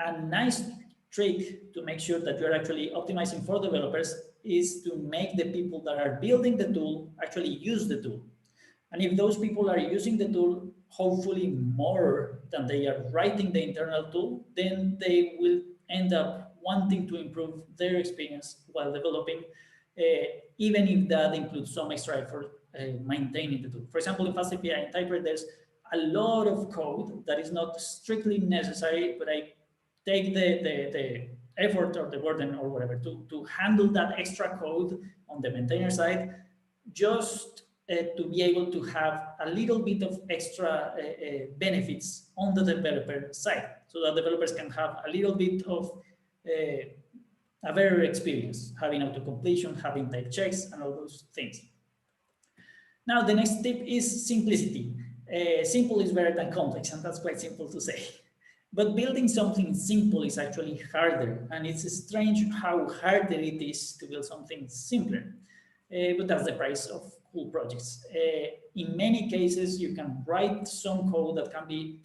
A nice trick to make sure that you're actually optimizing for developers is to make the people that are building the tool actually use the tool. And if those people are using the tool, hopefully more than they are writing the internal tool, then they will end up wanting to improve their experience while developing, even if that includes some extra effort maintaining the tool. For example, in FastAPI and Typer, there's a lot of code that is not strictly necessary, but I take the effort or the burden or whatever to handle that extra code on the maintainer side, just to be able to have a little bit of extra benefits on the developer side, so that developers can have a little bit of a better experience, having auto-completion, having type checks, and all those things. Now, the next tip is simplicity. Simple is better than complex, and that's quite simple to say. But building something simple is actually harder, and it's strange how harder it is to build something simpler. But that's the price of cool projects. In many cases, you can write some code that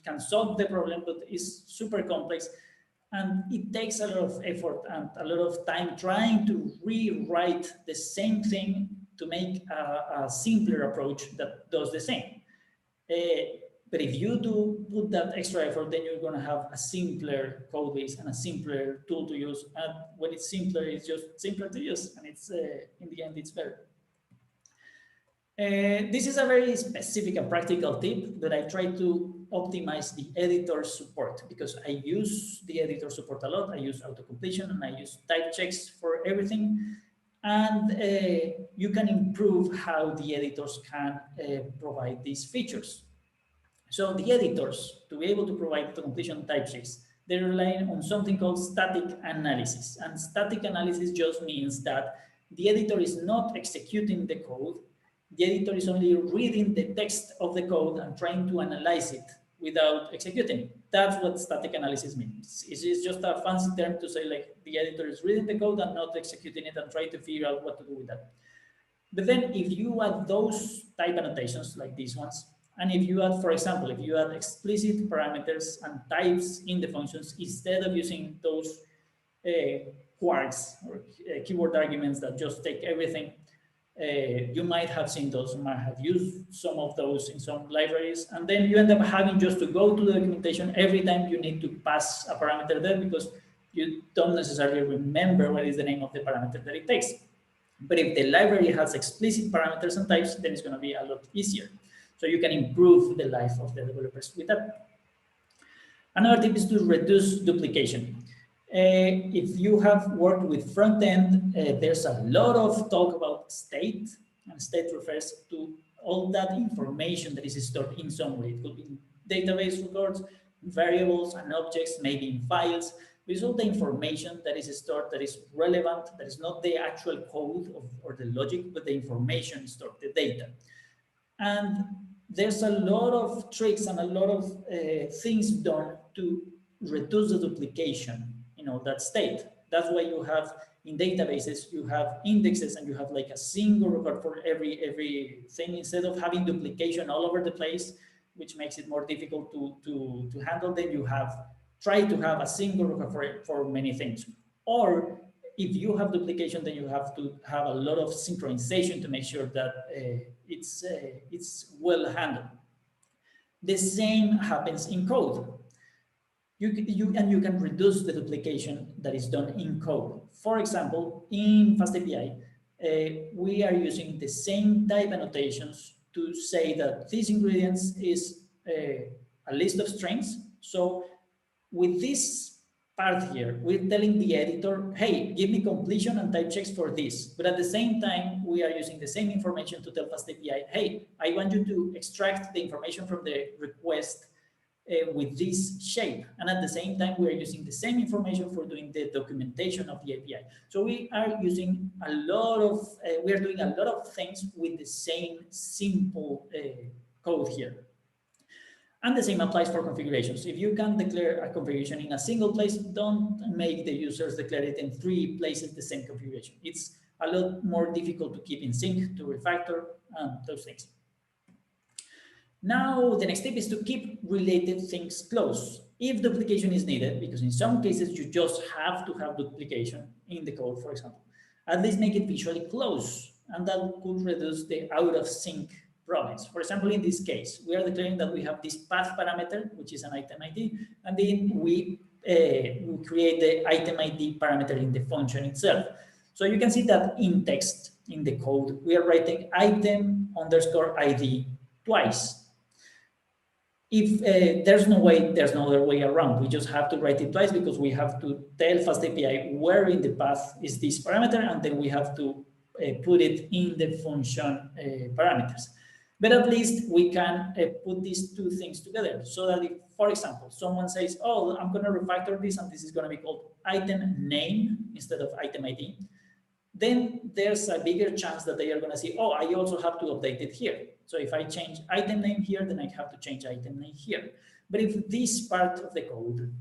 can solve the problem, but is super complex, and it takes a lot of effort and a lot of time trying to rewrite the same thing to make a simpler approach that does the same. But if you do put that extra effort, then you're going to have a simpler code base and a simpler tool to use. And when it's simpler, it's just simpler to use, and it's in the end, it's better. This is a very specific and practical tip, but I try to optimize the editor support, because I use the editor support a lot. I use auto-completion and I use type checks for everything. And you can improve how the editors can provide these features. So the editors, to be able to provide auto-completion type checks, they rely on something called static analysis. And static analysis just means that the editor is not executing the code. The editor is only reading the text of the code and trying to analyze it without executing it. That's what static analysis means. It's just a fancy term to say like the editor is reading the code and not executing it and trying to figure out what to do with that. But then if you add those type annotations like these ones, and if you add, for example, if you add explicit parameters and types in the functions, instead of using those quarks or keyword arguments that just take everything. You might have seen those, you might have used some of those in some libraries, and then you end up having just to go to the documentation every time you need to pass a parameter there because you don't necessarily remember what is the name of the parameter that it takes. But if the library has explicit parameters and types, then it's going to be a lot easier. So you can improve the life of the developers with that. Another tip is to reduce duplication. If you have worked with front end, there's a lot of talk about state, and state refers to all that information that is stored in some way. It could be in database records, variables and objects, maybe in files. It's all the information that is stored that is relevant, that is not the actual code or the logic, but the information stored, the data. And there's a lot of tricks and a lot of things done to reduce the duplication, that state. That's why you have in databases, you have indexes and you have like a single record for every thing instead of having duplication all over the place, which makes it more difficult to handle. Then you try to have a single record for many things. Or if you have duplication, then you have to have a lot of synchronization to make sure that it's well handled. The same happens in code. You can reduce the duplication that is done in code. For example, in FastAPI, we are using the same type annotations to say that these ingredients is a list of strings. So with this part here, we're telling the editor, hey, give me completion and type checks for this. But at the same time, we are using the same information to tell FastAPI, hey, I want you to extract the information from the request with this shape. And at the same time, we are using the same information for doing the documentation of the API. So we are using a lot of, we are doing a lot of things with the same simple code here. And the same applies for configurations. If you can declare a configuration in a single place, don't make the users declare it in 3 places the same configuration. It's a lot more difficult to keep in sync, to refactor, and those things. Now, the next tip is to keep related things close. If duplication is needed, because in some cases you just have to have duplication in the code, for example, at least make it visually close, and that could reduce the out of sync problems. For example, in this case, we are declaring that we have this path parameter, which is an item ID, and then we create the item ID parameter in the function itself. So you can see that in text, in the code, we are writing item underscore ID twice. If there's no other way around, we just have to write it twice because we have to tell FastAPI where in the path is this parameter, and then we have to put it in the function parameters. But at least we can put these 2 things together so that if, for example, someone says, oh, I'm going to refactor this and this is going to be called item name instead of item ID, then there's a bigger chance that they are going to see, oh, I also have to update it here. So if I change item name here, then I have to change item name here. But if this part of the code,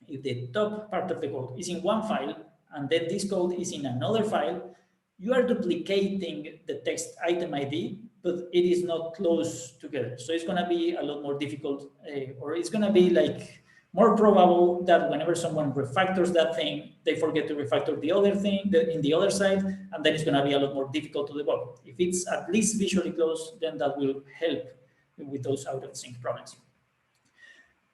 if the top part of the code is in one file, and then this code is in another file, you are duplicating the text item ID, but it is not close together. So it's going to be a lot more difficult, or it's going to be like more probable that whenever someone refactors that thing, they forget to refactor the other thing in the other side, and then it's going to be a lot more difficult to debug. If it's at least visually close, then that will help with those out of sync problems.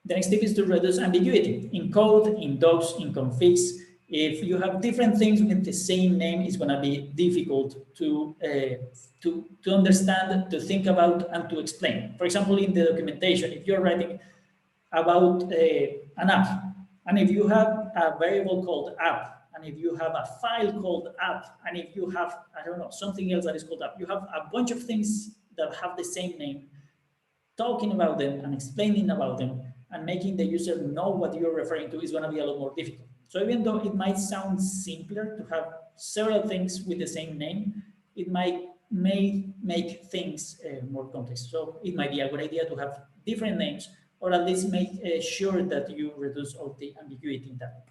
The next tip is to reduce ambiguity in code, in docs, in configs. If you have different things with the same name, it's going to be difficult to understand, to think about, and to explain. For example, in the documentation, if you're writing about an app, and if you have a variable called app, and if you have a file called app, and if you have, I don't know, something else that is called app, you have a bunch of things that have the same name, talking about them and explaining about them and making the user know what you're referring to is going to be a lot more difficult. So even though it might sound simpler to have several things with the same name, it may make things more complex. So it might be a good idea to have different names, or at least make sure that you reduce all the ambiguity in that.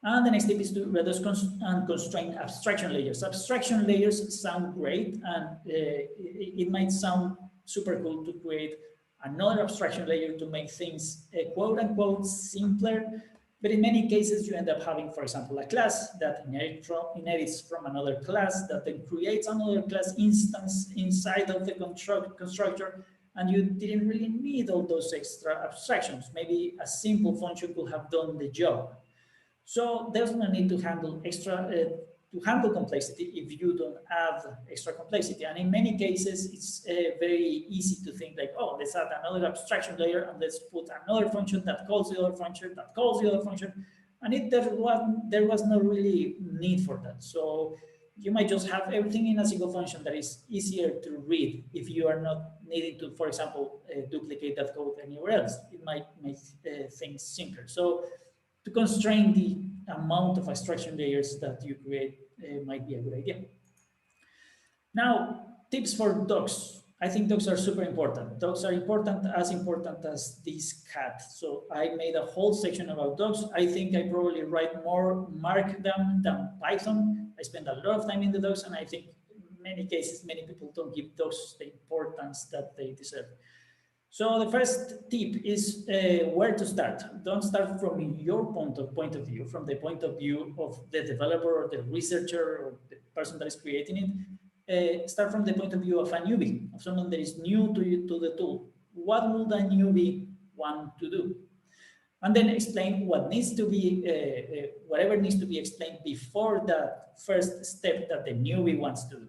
And the next tip is to reduce and constrain abstraction layers. Abstraction layers sound great, and it might sound super cool to create another abstraction layer to make things quote unquote simpler. But in many cases, you end up having, for example, a class that inherits from another class that then creates another class instance inside of the constructor, and you didn't really need all those extra abstractions. Maybe a simple function could have done the job. So there's no need to handle complexity if you don't add extra complexity. And in many cases, it's very easy to think like, oh, let's add another abstraction layer and let's put another function that calls the other function, that calls the other function. And there was no really need for that. So you might just have everything in a single function that is easier to read if you are not needing to, for example, duplicate that code anywhere else. It might make things simpler. So to constrain the amount of abstraction layers that you create might be a good idea. Now, tips for docs. I think docs are super important. Docs are important as this cat. So I made a whole section about docs. I think I probably write more Markdown than Python. I spend a lot of time in the docs, and I think in many cases, many people don't give docs the importance that they deserve. So the first tip is where to start. Don't start from your point of view, from the point of view of the developer or the researcher or the person that is creating it. Start from the point of view of a newbie, of someone that is new to the tool. What would a newbie want to do? And then explain what needs to be, whatever needs to be explained before that first step that the newbie wants to do.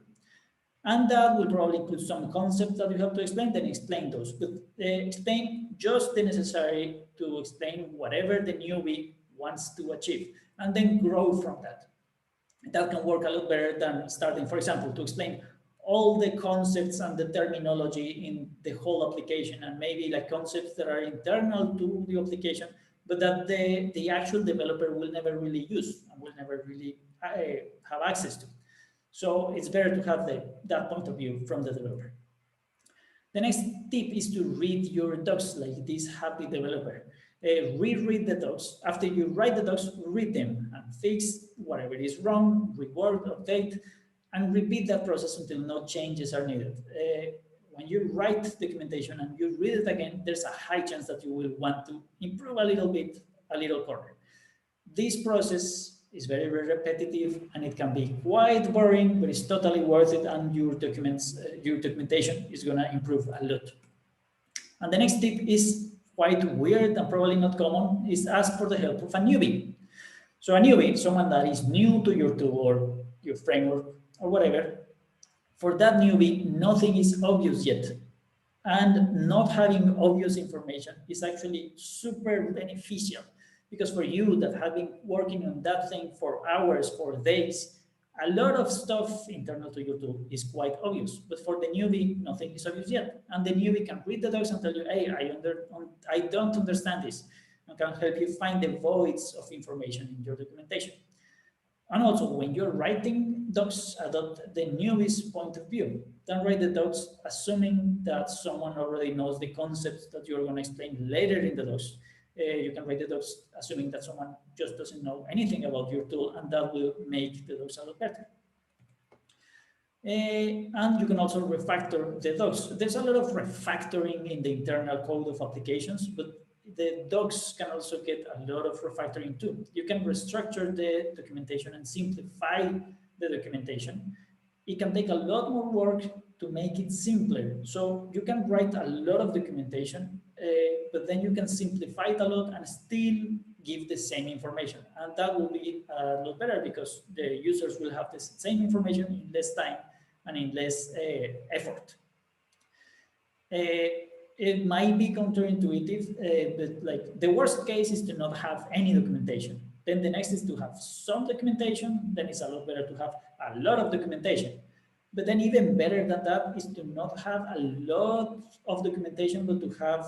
And that will probably put some concepts that you have to explain, then explain those. But explain just the necessary to explain whatever the newbie wants to achieve, and then grow from that. That can work a lot better than starting, for example, to explain all the concepts and the terminology in the whole application, and maybe like concepts that are internal to the application, but that the actual developer will never really use and will never really have access to. So it's better to have that point of view from the developer. The next tip is to read your docs like this happy developer. Reread the docs. After you write the docs, read them and fix whatever is wrong, reword, update, and repeat that process until no changes are needed. When you write documentation and you read it again, there's a high chance that you will want to improve a little bit, a little corner. This process is very, very repetitive, and it can be quite boring, but it's totally worth it, and your documentation is going to improve a lot. And the next tip is quite weird and probably not common, is ask for the help of a newbie. So a newbie, someone that is new to your tool or your framework or whatever, for that newbie, nothing is obvious yet. And not having obvious information is actually super beneficial. Because for you that have been working on that thing for hours, for days, a lot of stuff internal to your tool is quite obvious. But for the newbie, nothing is obvious yet. And the newbie can read the docs and tell you, hey, I don't understand this, and can help you find the voids of information in your documentation. And also, when you're writing docs, adopt the newbie's point of view. Don't write the docs assuming that someone already knows the concepts that you're going to explain later in the docs. You can write the docs assuming that someone just doesn't know anything about your tool, and that will make the docs a lot better. And you can also refactor the docs. There's a lot of refactoring in the internal code of applications, but the docs can also get a lot of refactoring too. You can restructure the documentation and simplify the documentation. It can take a lot more work to make it simpler. So you can write a lot of documentation, but then you can simplify it a lot and still give the same information. And that will be a lot better because the users will have the same information in less time and in less effort. It might be counterintuitive, but like the worst case is to not have any documentation. Then the next is to have some documentation. Then it's a lot better to have a lot of documentation. But then even better than that is to not have a lot of documentation, but to have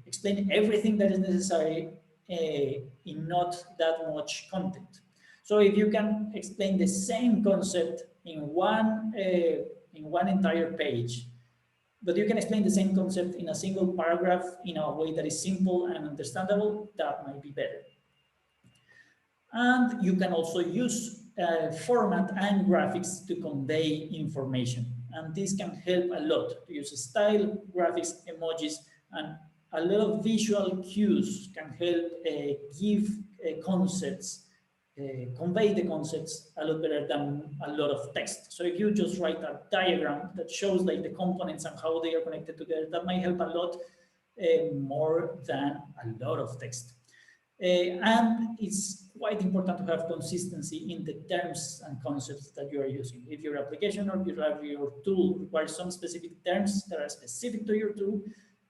explain everything that is necessary in not that much content. So if you can explain the same concept in one entire page, but you can explain the same concept in a single paragraph in a way that is simple and understandable, that might be better. And you can also use format and graphics to convey information. And this can help a lot to use style, graphics, emojis, and a lot of visual cues can help give concepts, convey the concepts a lot better than a lot of text. So if you just write a diagram that shows like the components and how they are connected together, that might help a lot more than a lot of text. And it's quite important to have consistency in the terms and concepts that you are using. If your application or your tool requires some specific terms that are specific to your tool,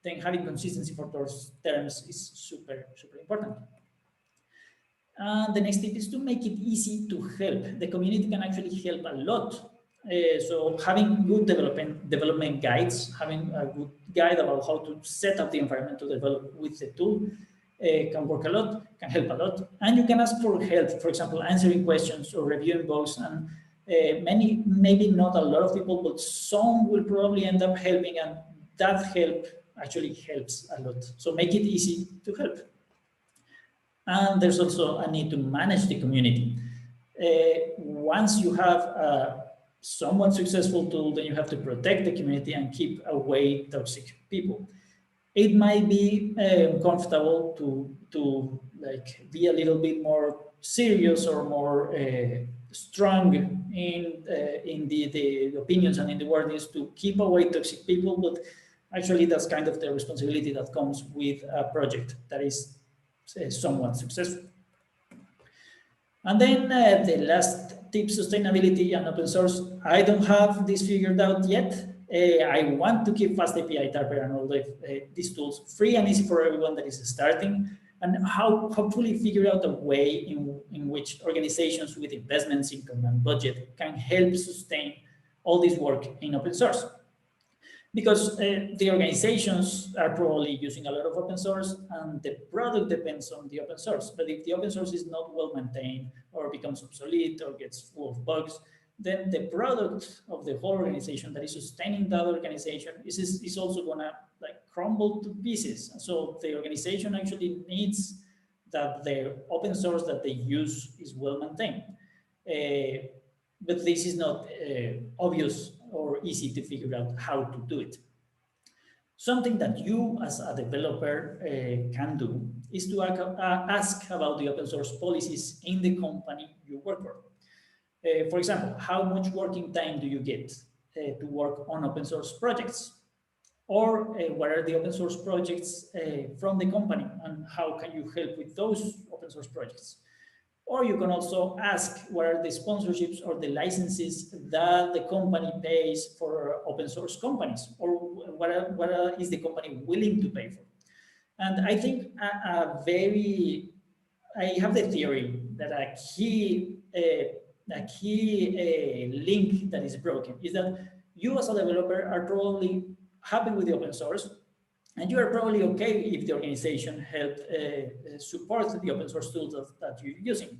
then having consistency for those terms is super, super important. And the next tip is to make it easy to help. The community can actually help a lot. So having good development guides, having a good guide about how to set up the environment to develop with the tool can work a lot, can help a lot. And you can ask for help, for example, answering questions or reviewing bugs. And maybe not a lot of people, but some will probably end up helping, and that help actually helps a lot. So make it easy to help. And there's also a need to manage the community. Once you have a somewhat successful tool, then you have to protect the community and keep away toxic people. It might be comfortable to like be a little bit more serious or more strong in the opinions and in the wordings to keep away toxic people, but actually that's kind of the responsibility that comes with a project that is somewhat successful. And then the last tip, sustainability and open source. I don't have this figured out yet. I want to keep FastAPI, Typer, and all these tools free and easy for everyone that is starting, and hopefully figure out a way in which organizations with investments, income, and budget can help sustain all this work in open source. Because the organizations are probably using a lot of open source and the product depends on the open source. But if the open source is not well maintained or becomes obsolete or gets full of bugs, then the product of the whole organization that is sustaining that organization is also gonna like crumble to pieces. And so the organization actually needs that the open source that they use is well maintained. But this is not obvious or easy to figure out how to do it. Something that you as a developer can do is to ask about the open source policies in the company you work for. For example, how much working time do you get to work on open source projects? Or what are the open source projects from the company and how can you help with those open source projects? Or you can also ask what are the sponsorships or the licenses that the company pays for open source companies, or what is the company willing to pay for. And I think I have the theory that a key link that is broken is that you as a developer are probably happy with the open source, and you are probably okay if the organization helped support the open source tools that you're using.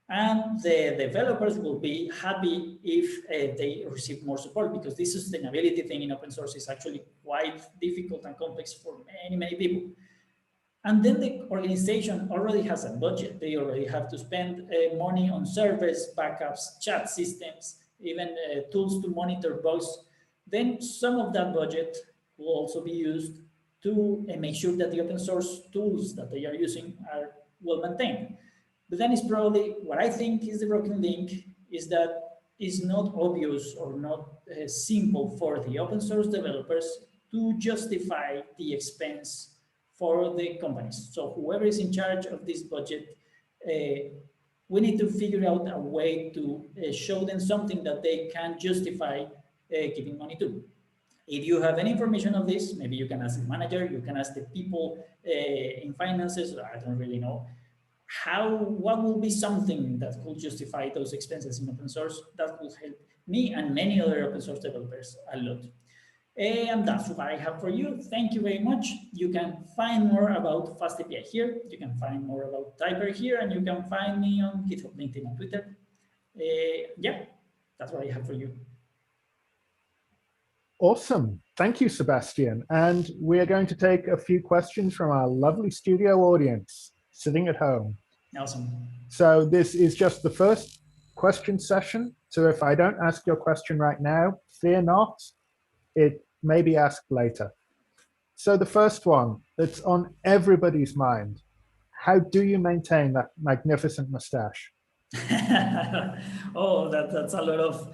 And the developers will be happy if they receive more support, because this sustainability thing in open source is actually quite difficult and complex for many, many people. And then the organization already has a budget. They already have to spend money on servers, backups, chat systems, even tools to monitor bugs. Then some of that budget will also be used to make sure that the open source tools that they are using are well maintained. But then it's probably, what I think is the broken link, is that it's not obvious or not simple for the open source developers to justify the expense for the companies. So whoever is in charge of this budget, we need to figure out a way to show them something that they can justify giving money to. If you have any information of this, maybe you can ask the manager, you can ask the people in finances, I don't really know. What will be something that could justify those expenses in open source? That will help me and many other open source developers a lot. And that's what I have for you. Thank you very much. You can find more about FastAPI here. You can find more about Typer here, and you can find me on GitHub, LinkedIn, and Twitter. Yeah, that's what I have for you. Awesome. Thank you, Sebastian. And we are going to take a few questions from our lovely studio audience sitting at home. Awesome. So this is just the first question session. So if I don't ask your question right now, fear not, it may be asked later. So the first one that's on everybody's mind, how do you maintain that magnificent mustache? Oh, that's a lot of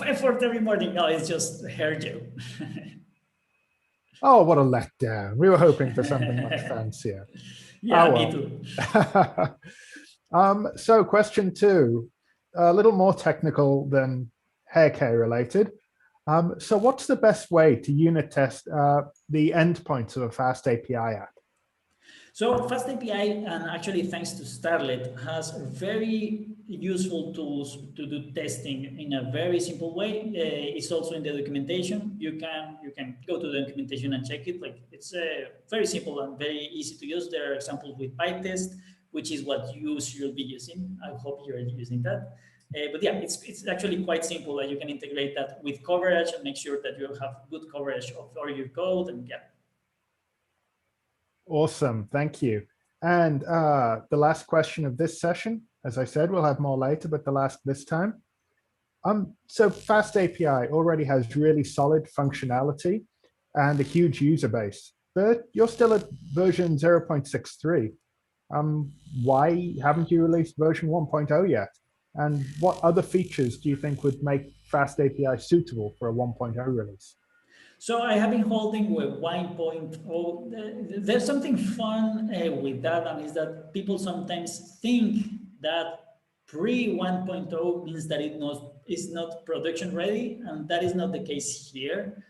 effort every morning. No, it's just hair gel. Oh, what a letdown. We were hoping for something much fancier. Yeah, Oh, me well. too. So question 2, a little more technical than hair care related. So what's the best way to unit test the endpoints of a FastAPI app? So FastAPI, and actually thanks to Starlet, has very useful tools to do testing in a very simple way. It's also in the documentation. You can go to the documentation and check it. Like it's very simple and very easy to use. There are examples with PyTest, which is what you should be using. I hope you're using that. But yeah, it's actually quite simple that you can integrate that with coverage and make sure that you have good coverage of all your code, and yeah. Awesome, thank you. And the last question of this session, as I said, we'll have more later, but the last this time. So FastAPI already has really solid functionality and a huge user base, but you're still at version 0.63. Why haven't you released version 1.0 yet? And what other features do you think would make FastAPI suitable for a 1.0 release? So I have been holding with 1.0. There's something fun with that, and is that people sometimes think that pre 1.0 means that it's not production ready, and that is not the case here.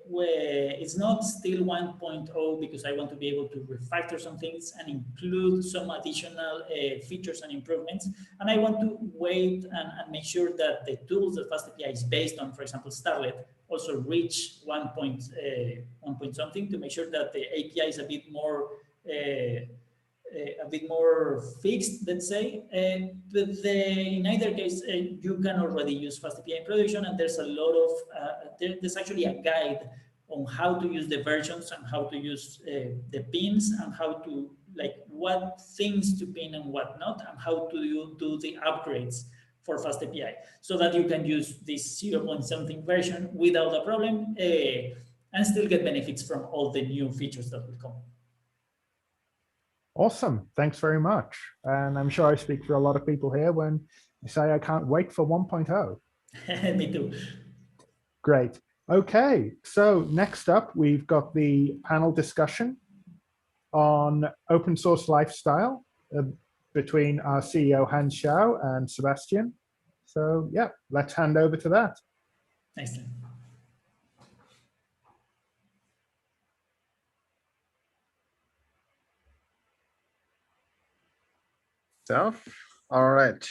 Where it's not still 1.0 because I want to be able to refactor some things and include some additional features and improvements. And I want to wait and make sure that the tools that FastAPI is based on, for example, Starlet, also reach 1 point something to make sure that the API is a bit more fixed, let's say. But in either case, you can already use FastAPI in production, and there's a lot of there's actually a guide on how to use the versions and how to use the pins and how to what things to pin and what not, and how to do the upgrades for FastAPI, so that you can use this 0.something version without a problem and still get benefits from all the new features that will come. Awesome, thanks very much. And I'm sure I speak for a lot of people here when I say I can't wait for 1.0. Me too. Great. Okay, so next up, we've got the panel discussion on open source lifestyle between our CEO, Hans Xiao, and Sebastian. So yeah, let's hand over to that. Excellent. So, all right.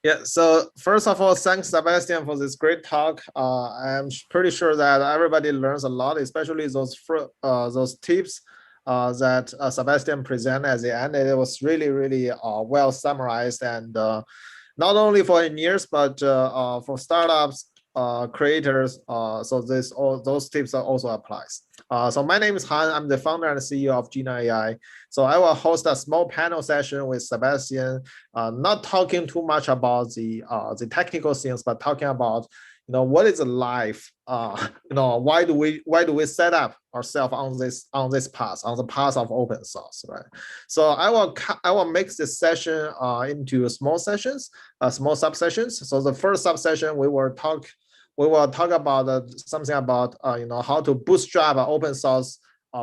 Yeah, so first of all, thanks Sebastian for this great talk. I'm pretty sure that everybody learns a lot, especially those tips that Sebastian presented at the end. It was really, really well summarized, and not only for engineers, but for startups, creators. So those tips also applies. So my name is Han. I'm the founder and CEO of Jina AI. So I will host a small panel session with Sebastian, not talking too much about the technical things, but talking about what is life. Why do we set up ourselves on this path, on the path of open source, right? So I will make this session into small sessions, small subsessions. So the first subsession we will talk about something about how to bootstrap an open source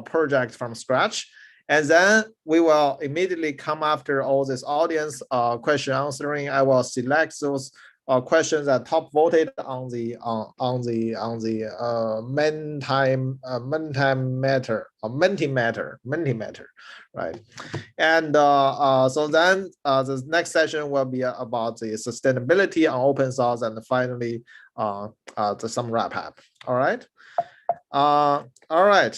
project from scratch, and then we will immediately come after all this audience question answering. I will select those questions that top voted on the Mentimeter, right? And so then the next session will be about the sustainability on open source, and finally some wrap up. All right. All right.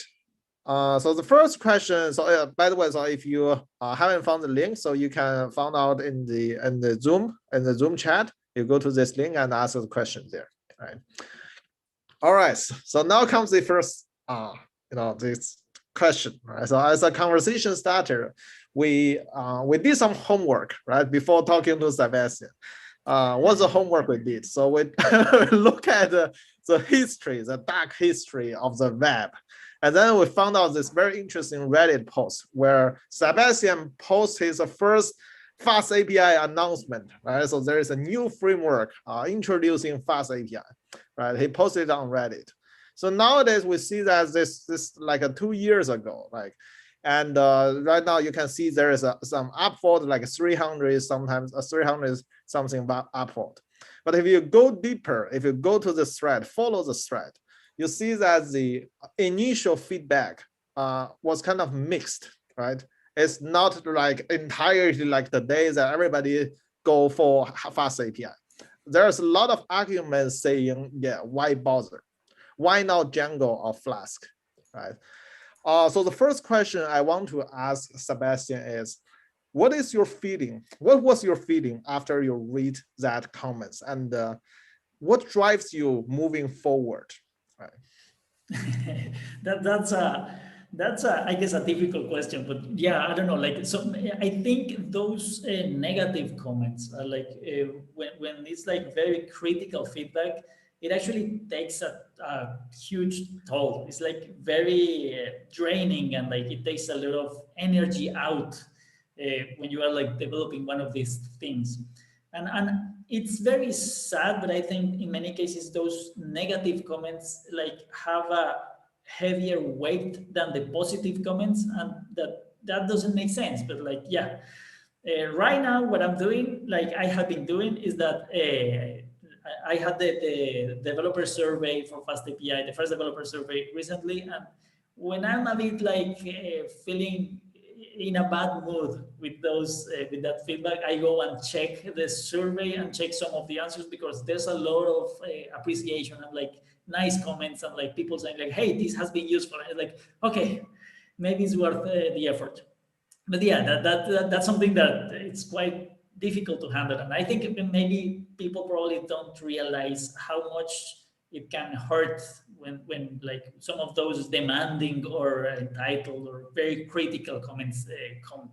So the first question. So by the way, so if you haven't found the link, so you can find out in the Zoom chat. You go to this link and ask the question there. Right. All right. So now comes the first this question. Right. So as a conversation starter, we did some homework, right, before talking to Sebastian. What's the homework we did? So we look at the history, the dark history of the web. And then we found out this very interesting Reddit post where Sebastian posted his first FastAPI announcement, right? So there is a new framework introducing FastAPI, right? He posted it on Reddit. So nowadays we see that this like 2 years ago, like, and right now you can see there is some upvote, like 300, sometimes 300 something upvote. But if you go deeper, if you go to the thread, follow the thread, you see that the initial feedback was kind of mixed, right? It's not like entirely like the day that everybody go for FastAPI. There's a lot of arguments saying, yeah, why bother? Why not Django or Flask, right? So the first question I want to ask Sebastian is, what is your feeling? What was your feeling after you read that comments, and what drives you moving forward? Right. That's I guess a difficult question, but yeah, I don't know. Like, so I think those negative comments are like when it's like very critical feedback, it actually takes a huge toll. It's like very draining, and like it takes a lot of energy out when you are like developing one of these things. And it's very sad, but I think in many cases those negative comments like have a heavier weight than the positive comments, and that doesn't make sense. But like, yeah, right now what I'm doing, like I have been doing, is that I had the developer survey for FastAPI, the first developer survey recently, and when I'm a bit like feeling in a bad mood with those with that feedback, I go and check the survey and check some of the answers, because there's a lot of appreciation and like nice comments, and like people saying like, hey, this has been useful, and like, okay, maybe it's worth the effort. But yeah, that's something that it's quite difficult to handle, and I think maybe people probably don't realize how much it can hurt when like some of those demanding or entitled or very critical comments come.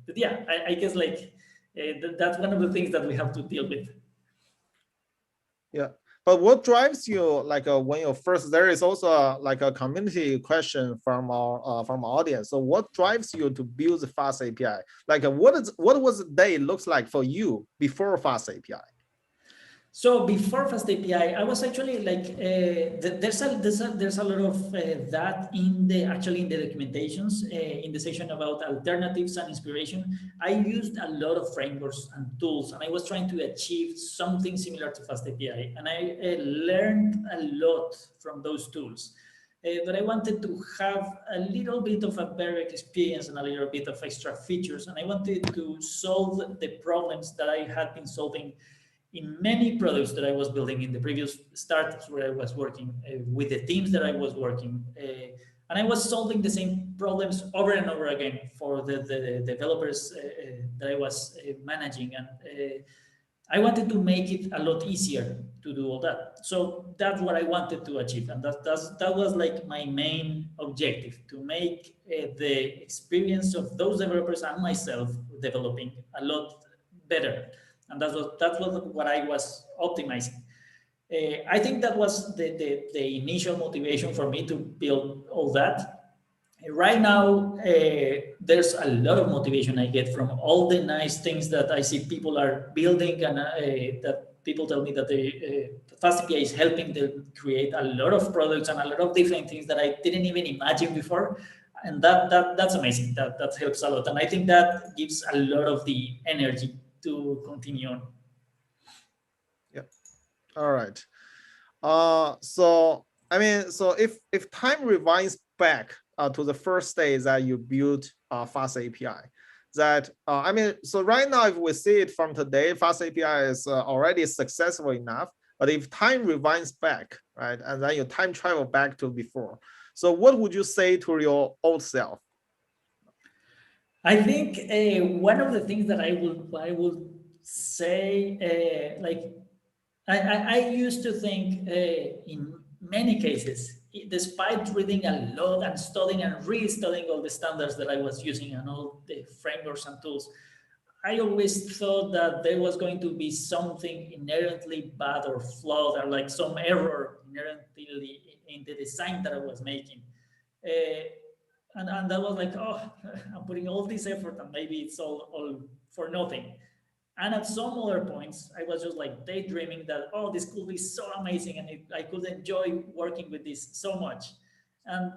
But yeah, I guess like that's one of the things that we have to deal with. Yeah, but what drives you, like when you first, there is also like a community question from our audience. So what drives you to build the FastAPI? Like what was the day looks like for you before FastAPI? So before FastAPI, I was actually like there's a lot of that in the documentations in the section about alternatives and inspiration. I used a lot of frameworks and tools, and I was trying to achieve something similar to FastAPI, and I learned a lot from those tools. But I wanted to have a little bit of a better experience and a little bit of extra features, and I wanted to solve the problems that I had been solving in many products that I was building in the previous startups where I was working with the teams that I was working. And I was solving the same problems over and over again for the developers that I was managing. And I wanted to make it a lot easier to do all that. So that's what I wanted to achieve. And that was like my main objective, to make the experience of those developers and myself developing a lot better. And that's what I was optimizing. I think that was the initial motivation for me to build all that. Right now, there's a lot of motivation I get from all the nice things that I see people are building, and that people tell me that FastAPI is helping them create a lot of products and a lot of different things that I didn't even imagine before. And that's amazing. That helps a lot. And I think that gives a lot of the energy to continue on. Yeah. All right. So I mean, so if time rewinds back to the first day that you built FastAPI, that I mean, so right now if we see it from today, FastAPI is already successful enough. But if time rewinds back, right, and then you time travel back to before, so what would you say to your old self? I think one of the things that I would say, like I used to think in many cases, despite reading a lot and studying and re-studying all the standards that I was using and all the frameworks and tools, I always thought that there was going to be something inherently bad or flawed, or like some error inherently in the design that I was making. And that was like, oh, I'm putting all this effort and maybe it's all for nothing. And at some other points, I was just like daydreaming that, oh, this could be so amazing and I could enjoy working with this so much. And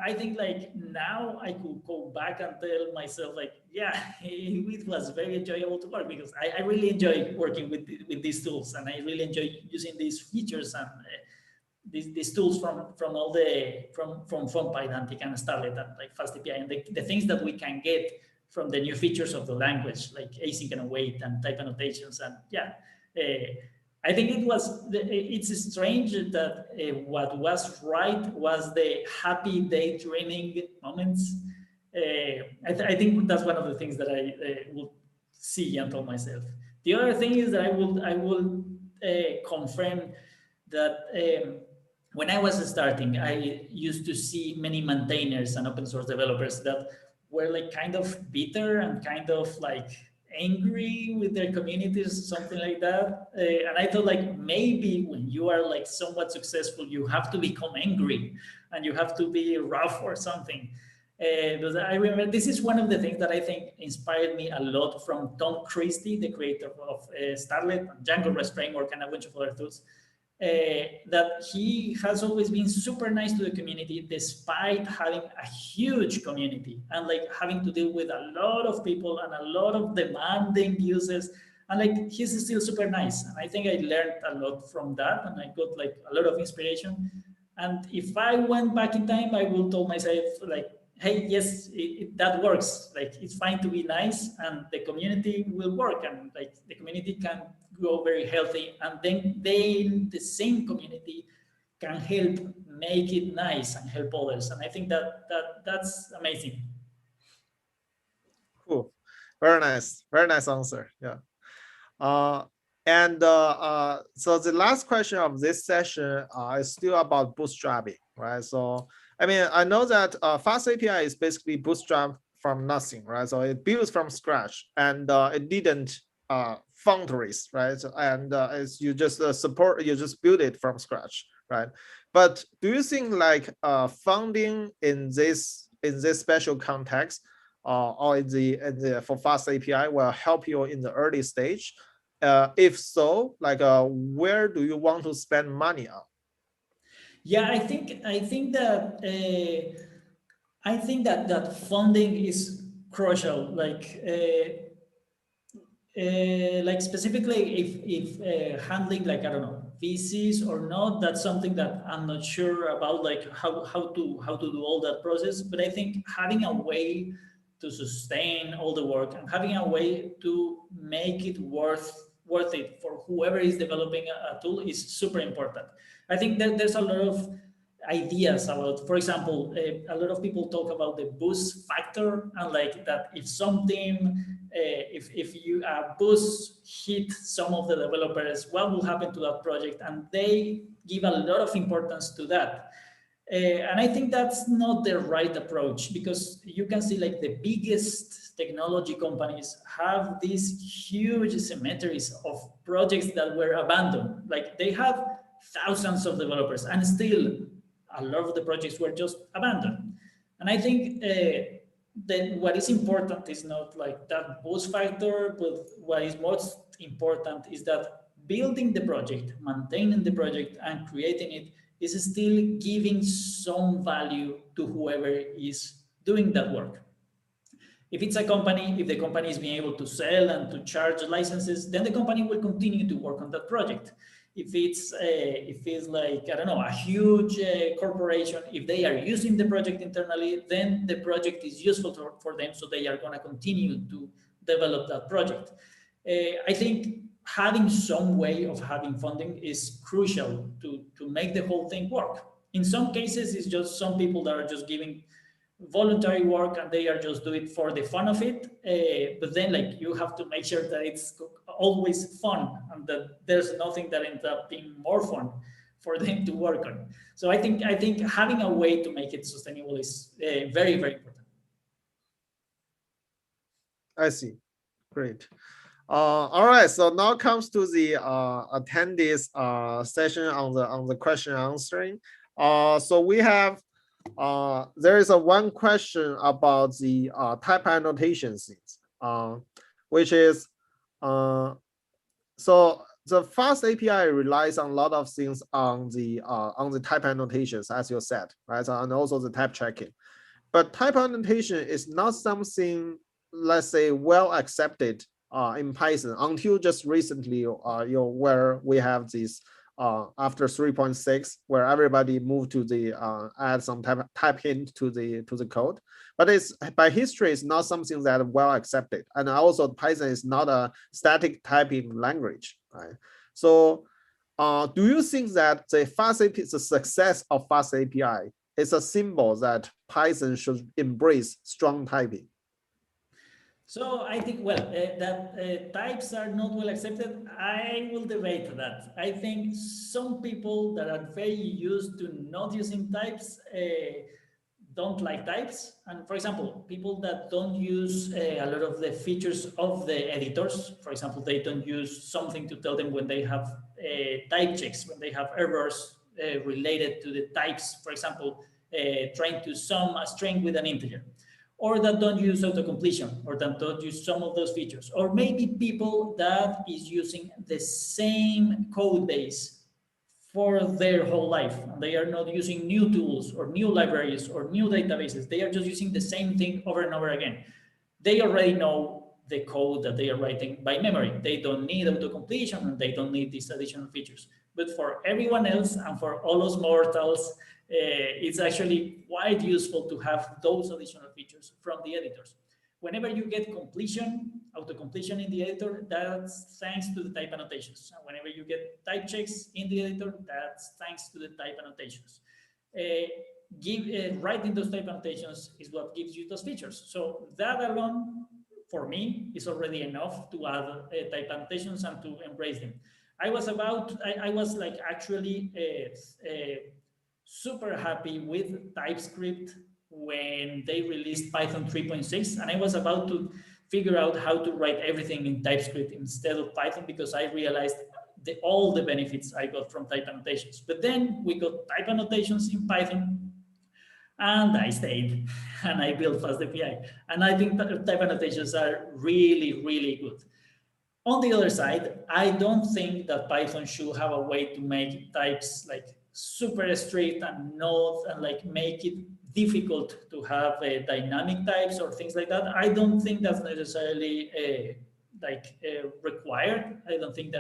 I think like now I could go back and tell myself like, yeah, it was very enjoyable to work because I really enjoy working with these tools and I really enjoy using these features and these tools from all the from FastAPI and Starlet and like FastAPI and the things that we can get from the new features of the language, like async and await and type annotations. And yeah, I think it's strange that what was right was the happy daydreaming moments. I think that's one of the things that I will see and tell myself. The other thing is that I will confirm that when I was starting, I used to see many maintainers and open source developers that were like kind of bitter and kind of like angry with their communities, something like that. And I thought like maybe when you are like somewhat successful, you have to become angry and you have to be rough or something. Because I remember this is one of the things that I think inspired me a lot from Tom Christie, the creator of Starlet, Django REST Framework, and a bunch of other tools. That he has always been super nice to the community despite having a huge community and like having to deal with a lot of people and a lot of demanding users, and like he's still super nice. And I think I learned a lot from that and I got like a lot of inspiration. And if I went back in time, I would tell myself like, hey, yes, that works. Like it's fine to be nice and the community will work and like the community can grow very healthy, and then the same community can help make it nice and help others. And I think that's amazing. Cool. Very nice answer. Yeah. So the last question of this session is still about bootstrapping, right? So I mean, I know that FastAPI is basically bootstrapped from nothing, right? So it builds from scratch, and it didn't fundraise, right? So, and as you just you just build it from scratch, right? But do you think like funding in this special context or in the for FastAPI will help you in the early stage? If so, like where do you want to spend money on? Yeah, I think that funding is crucial. Like specifically if handling like, I don't know, VCs or not, that's something that I'm not sure about, like how to do all that process. But I think having a way to sustain all the work and having a way to make it worth it for whoever is developing a tool is super important. I think that there's a lot of ideas about, for example, a lot of people talk about the boost factor, and like that if something if you boost hit some of the developers, what will happen to that project? And they give a lot of importance to that. And I think that's not the right approach, because you can see like the biggest technology companies have these huge cemeteries of projects that were abandoned. Like they have thousands of developers and still a lot of the projects were just abandoned. And I think that what is important is not like that boost factor, but what is most important is that building the project, maintaining the project, and creating it is still giving some value to whoever is doing that work. If it's a company, if the company is being able to sell and to charge licenses, then the company will continue to work on that project. If it's like, I don't know, a huge corporation, if they are using the project internally, then the project is useful for them, so they are going to continue to develop that project. I think having some way of having funding is crucial to make the whole thing work. In some cases, it's just some people that are just giving voluntary work and they are just doing it for the fun of it. But then like you have to make sure that it's always fun and that there's nothing that ends up being more fun for them to work on. So I think having a way to make it sustainable is very, very important. I see. Great. All right, so now comes to the attendees session on the question answering. So we have, there is a one question about the type annotation things, which is, so the FastAPI relies on a lot of things on the type annotations, as you said, right? And also the type checking. But type annotation is not something, let's say, well accepted in Python until just recently, where we have this after 3.6, where everybody moved to the add some type hint to the code. But it's by history, it's not something that well accepted. And also Python is not a static typing language, right? So do you think that the FastAPI, the success of FastAPI is a symbol that Python should embrace strong typing? So I think, well, that types are not well accepted. I will debate that. I think some people that are very used to not using types don't like types. And for example, people that don't use a lot of the features of the editors, for example, they don't use something to tell them when they have type checks, when they have errors related to the types, for example, trying to sum a string with an integer, or that don't use autocompletion, or that don't use some of those features, or maybe people that is using the same code base for their whole life, and they are not using new tools or new libraries or new databases. They are just using the same thing over and over again. They already know the code that they are writing by memory. They don't need autocompletion, and they don't need these additional features. But for everyone else, and for all us mortals, it's actually quite useful to have those additional features from the editors. Whenever you get autocompletion in the editor, that's thanks to the type annotations. And whenever you get type checks in the editor, that's thanks to the type annotations. Writing those type annotations is what gives you those features. So that alone, for me, is already enough to add type annotations and to embrace them. I was like actually super happy with TypeScript when they released Python 3.6, and I was about to figure out how to write everything in TypeScript instead of Python, because I realized all the benefits I got from type annotations. But then we got type annotations in Python, and I stayed, and I built FastAPI. And I think type annotations are really, really good. On the other side, I don't think that Python should have a way to make types like super strict and not, and like make it difficult to have dynamic types or things like that. I don't think that's necessarily required. I don't think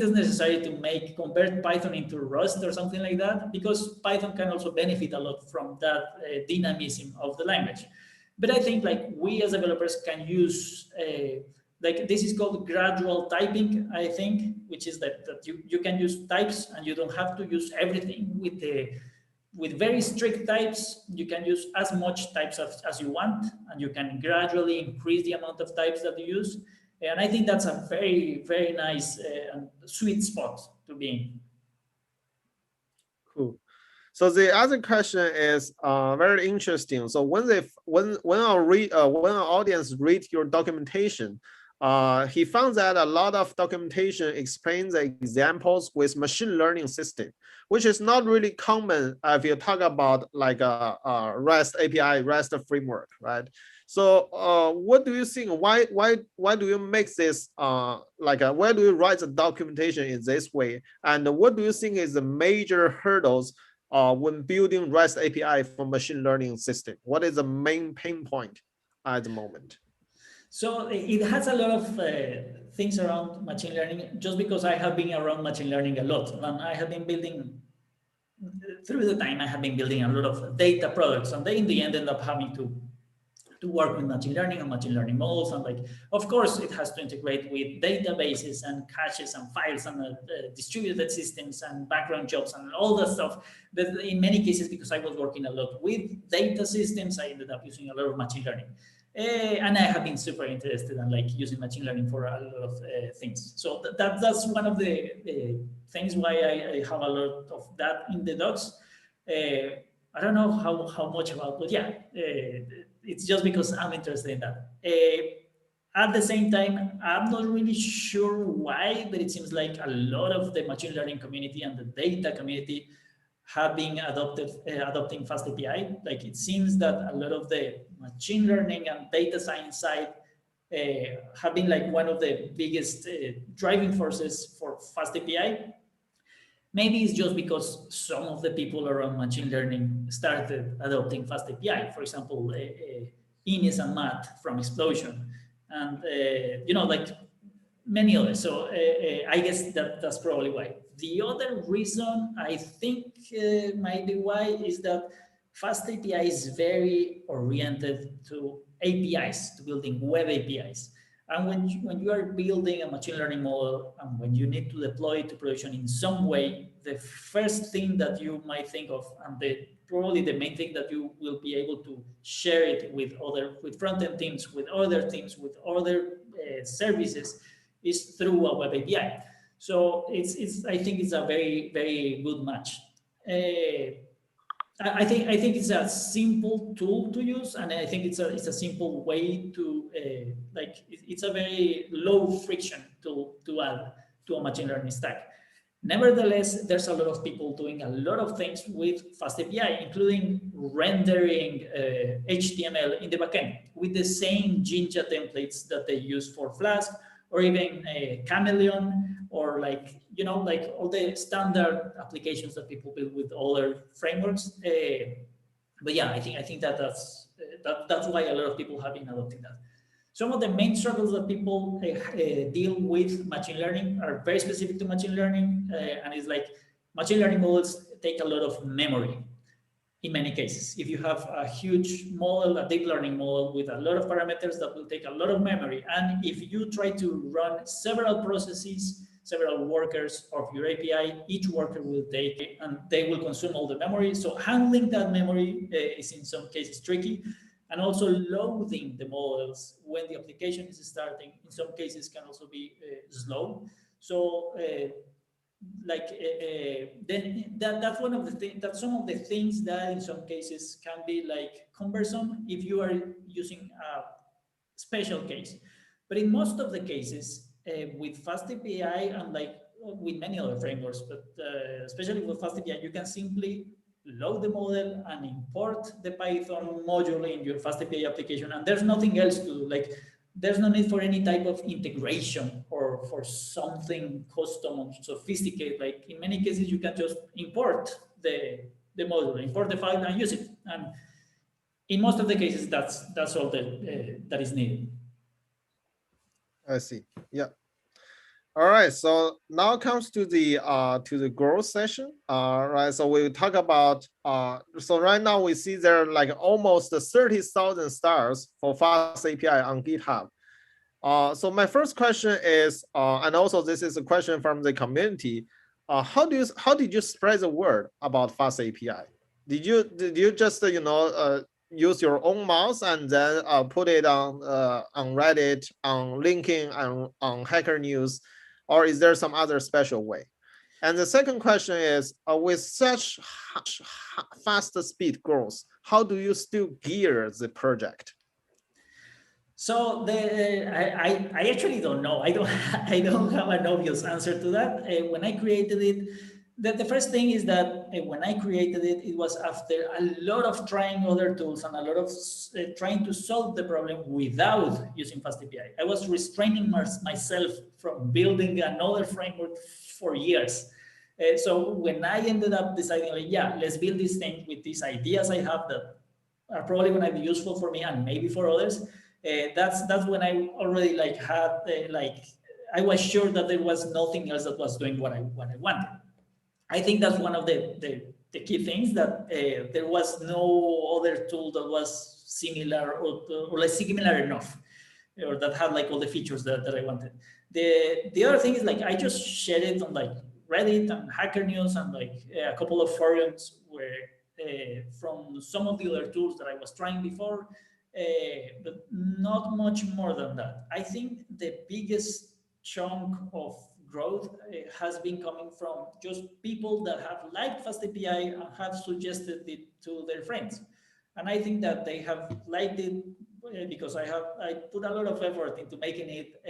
it's necessary to convert Python into Rust or something like that, because Python can also benefit a lot from that dynamism of the language. But I think like we as developers can use like this is called gradual typing, I think, which is that you can use types and you don't have to use everything with very strict types. You can use as much types as you want, and you can gradually increase the amount of types that you use. And I think that's a very, very nice and sweet spot to be in. Cool. So the other question is very interesting. So when our audience read your documentation, he found that a lot of documentation explains the examples with machine learning system, which is not really common if you talk about like a REST API, REST framework, right? So what do you think? Why do you make this why do you write the documentation in this way? And what do you think is the major hurdles when building REST API for machine learning system? What is the main pain point at the moment? So it has a lot of things around machine learning, just because I have been around machine learning a lot, and I have been building, through the time I have been building a lot of data products, and they in the end end up having to work with machine learning and machine learning models. And like, of course, it has to integrate with databases and caches and files and distributed systems and background jobs and all that stuff. But in many cases, because I was working a lot with data systems, I ended up using a lot of machine learning. And I have been super interested in like using machine learning for a lot of things. So that's one of the things why I have a lot of that in the docs. I don't know how much about, but yeah, it's just because I'm interested in that. At the same time, I'm not really sure why, but it seems like a lot of the machine learning community and the data community have been adopting FastAPI. Like it seems that a lot of the machine learning and data science side have been like one of the biggest driving forces for FastAPI. Maybe it's just because some of the people around machine learning started adopting FastAPI. For example, Ines and Matt from Explosion, and like many others. So I guess that's probably why. The other reason I think might be why is that FastAPI is very oriented to APIs, to building web APIs. And when you are building a machine learning model and when you need to deploy it to production in some way, the first thing that you might think of, and probably the main thing that you will be able to share it with front-end teams, with other teams, with other services, is through a web API. So I think it's a very, very good match. I think it's a simple tool to use, and I think it's a simple way to it's a very low friction tool to add to a machine learning stack. Nevertheless, there's a lot of people doing a lot of things with FastAPI, including rendering HTML in the backend with the same Jinja templates that they use for Flask, or even Chameleon, or like all the standard applications that people build with other frameworks. But yeah, I think that's why a lot of people have been adopting that. Some of the main struggles that people deal with machine learning are very specific to machine learning, and it's like machine learning models take a lot of memory. In many cases, if you have a huge model, a deep learning model with a lot of parameters, that will take a lot of memory. And if you try to run several processes, several workers of your API, each worker will take, and they will consume all the memory. So handling that memory is in some cases tricky. And also loading the models when the application is starting, in some cases can also be slow. So then that's one of the things, that's some of the things that in some cases can be like cumbersome if you are using a special case. But in most of the cases with FastAPI, and like with many other frameworks, but especially with FastAPI, you can simply load the model and import the Python module in your FastAPI application, and there's nothing else to do. Like, there's no need for any type of integration or for something custom or sophisticated. Like in many cases, you can just import the module, import the file, and use it. And in most of the cases, that's all that is needed. I see. Yeah. All right. So now comes to the growth session. Right. So we talk about so right now we see there are like almost 30,000 stars for FastAPI on GitHub. So my first question is, and also this is a question from the community. How did you spread the word about FastAPI? Did you just use your own mouse and then put it on Reddit, on LinkedIn, and on Hacker News, or is there some other special way? And the second question is, with such fast speed growth, how do you still gear the project? So I actually don't know. I don't have an obvious answer to that. When I created it, the first thing is that when I created it, it was after a lot of trying other tools and a lot of trying to solve the problem without using FastAPI. I was restraining myself from building another framework for years. So when I ended up deciding, like, yeah, let's build this thing with these ideas I have that are probably going to be useful for me and maybe for others, that's when I already like had I was sure that there was nothing else that was doing what I wanted. I think that's one of the key things, that there was no other tool that was similar or like similar enough, or that had like all the features that I wanted. The other thing is, like, I just shared it on like Reddit and Hacker News and like a couple of forums where from some of the other tools that I was trying before, but not much more than that. I think the biggest chunk of growth has been coming from just people that have liked FastAPI and have suggested it to their friends. And I think that they have liked it because I put a lot of effort into making it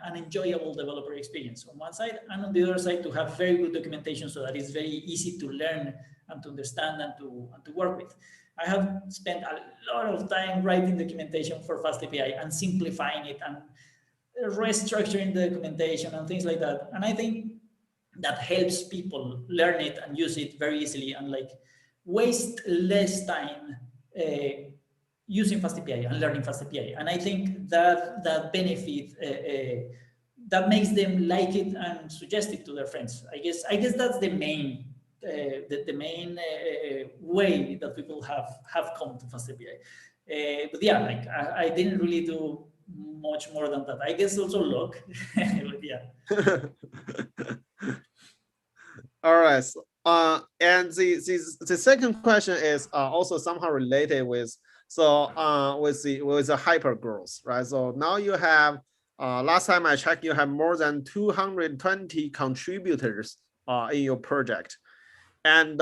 an enjoyable developer experience on one side, and on the other side to have very good documentation so that it's very easy to learn and to understand and to work with. I have spent a lot of time writing documentation for FastAPI and simplifying it and restructuring the documentation and things like that. And I think that helps people learn it and use it very easily and like waste less time using FastAPI and learning FastAPI. And I think that benefit that makes them like it and suggest it to their friends. I guess that's the main way that people have come to FastAPI. But yeah, like I didn't really do much more than that. I guess also luck. But yeah. All right. And the second question is also somehow related with with the hyper growth, right? So now you have last time I checked, you have more than 220 contributors in your project, and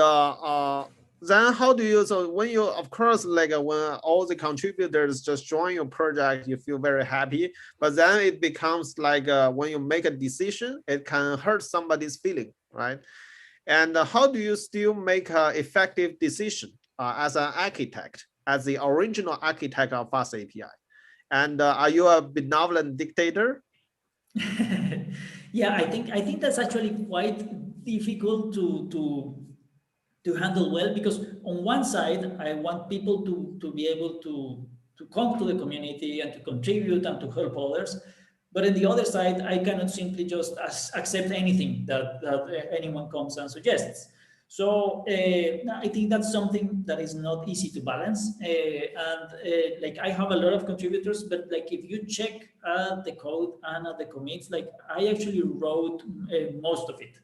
then how do you, so when you, of course, like when all the contributors just join your project, you feel very happy, but then it becomes like when you make a decision, it can hurt somebody's feeling, right? And how do you still make an effective decision as an architect, as the original architect of FastAPI? And are you a benevolent dictator? Yeah, I think that's actually quite difficult to handle well, because on one side, I want people to be able to come to the community and to contribute and to help others. But on the other side, I cannot simply just accept anything that anyone comes and suggests. So I think that's something that is not easy to balance. Like I have a lot of contributors, but like if you check the code and the commits, like I actually wrote most of it.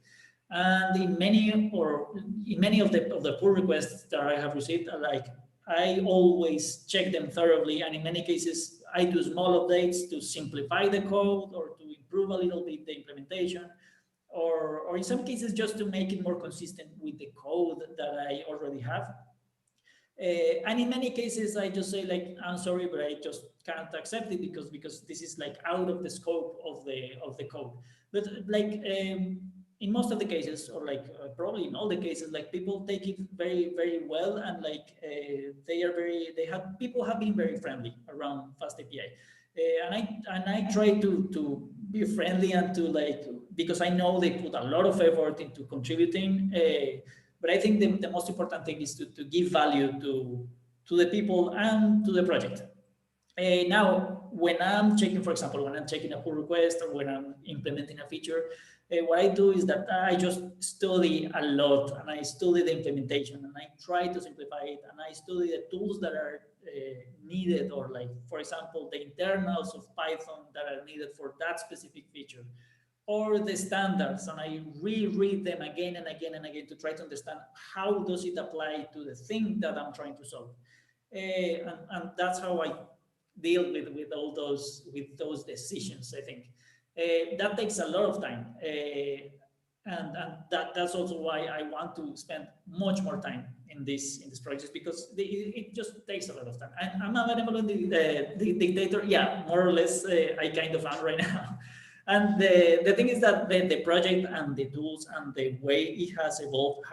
And in many of the pull requests that I have received, like I always check them thoroughly, and in many cases I do small updates to simplify the code or to improve a little bit the implementation, or in some cases just to make it more consistent with the code that I already have. And in many cases I just say like, I'm sorry, but I just can't accept it because this is like out of the scope of the code. But like in most of the cases, or like probably in all the cases, like people take it very, very well, and like people have been very friendly around FastAPI, and I try to be friendly and to like, because I know they put a lot of effort into contributing. But I think the most important thing is to give value to the people and to the project. Now, when I'm checking, for example, when I'm checking a pull request or when I'm implementing a feature, what I do is that I just study a lot, and I study the implementation, and I try to simplify it, and I study the tools that are needed, or like, for example, the internals of Python that are needed for that specific feature, or the standards, and I reread them again and again and again to try to understand how does it apply to the thing that I'm trying to solve. And that's how I deal with all those decisions, I think. That takes a lot of time, and that's also why I want to spend much more time in this project, because it just takes a lot of time. I'm a benevolent dictator, yeah, more or less. I kind of am right now. And the thing is that the project and the tools and the way it has evolved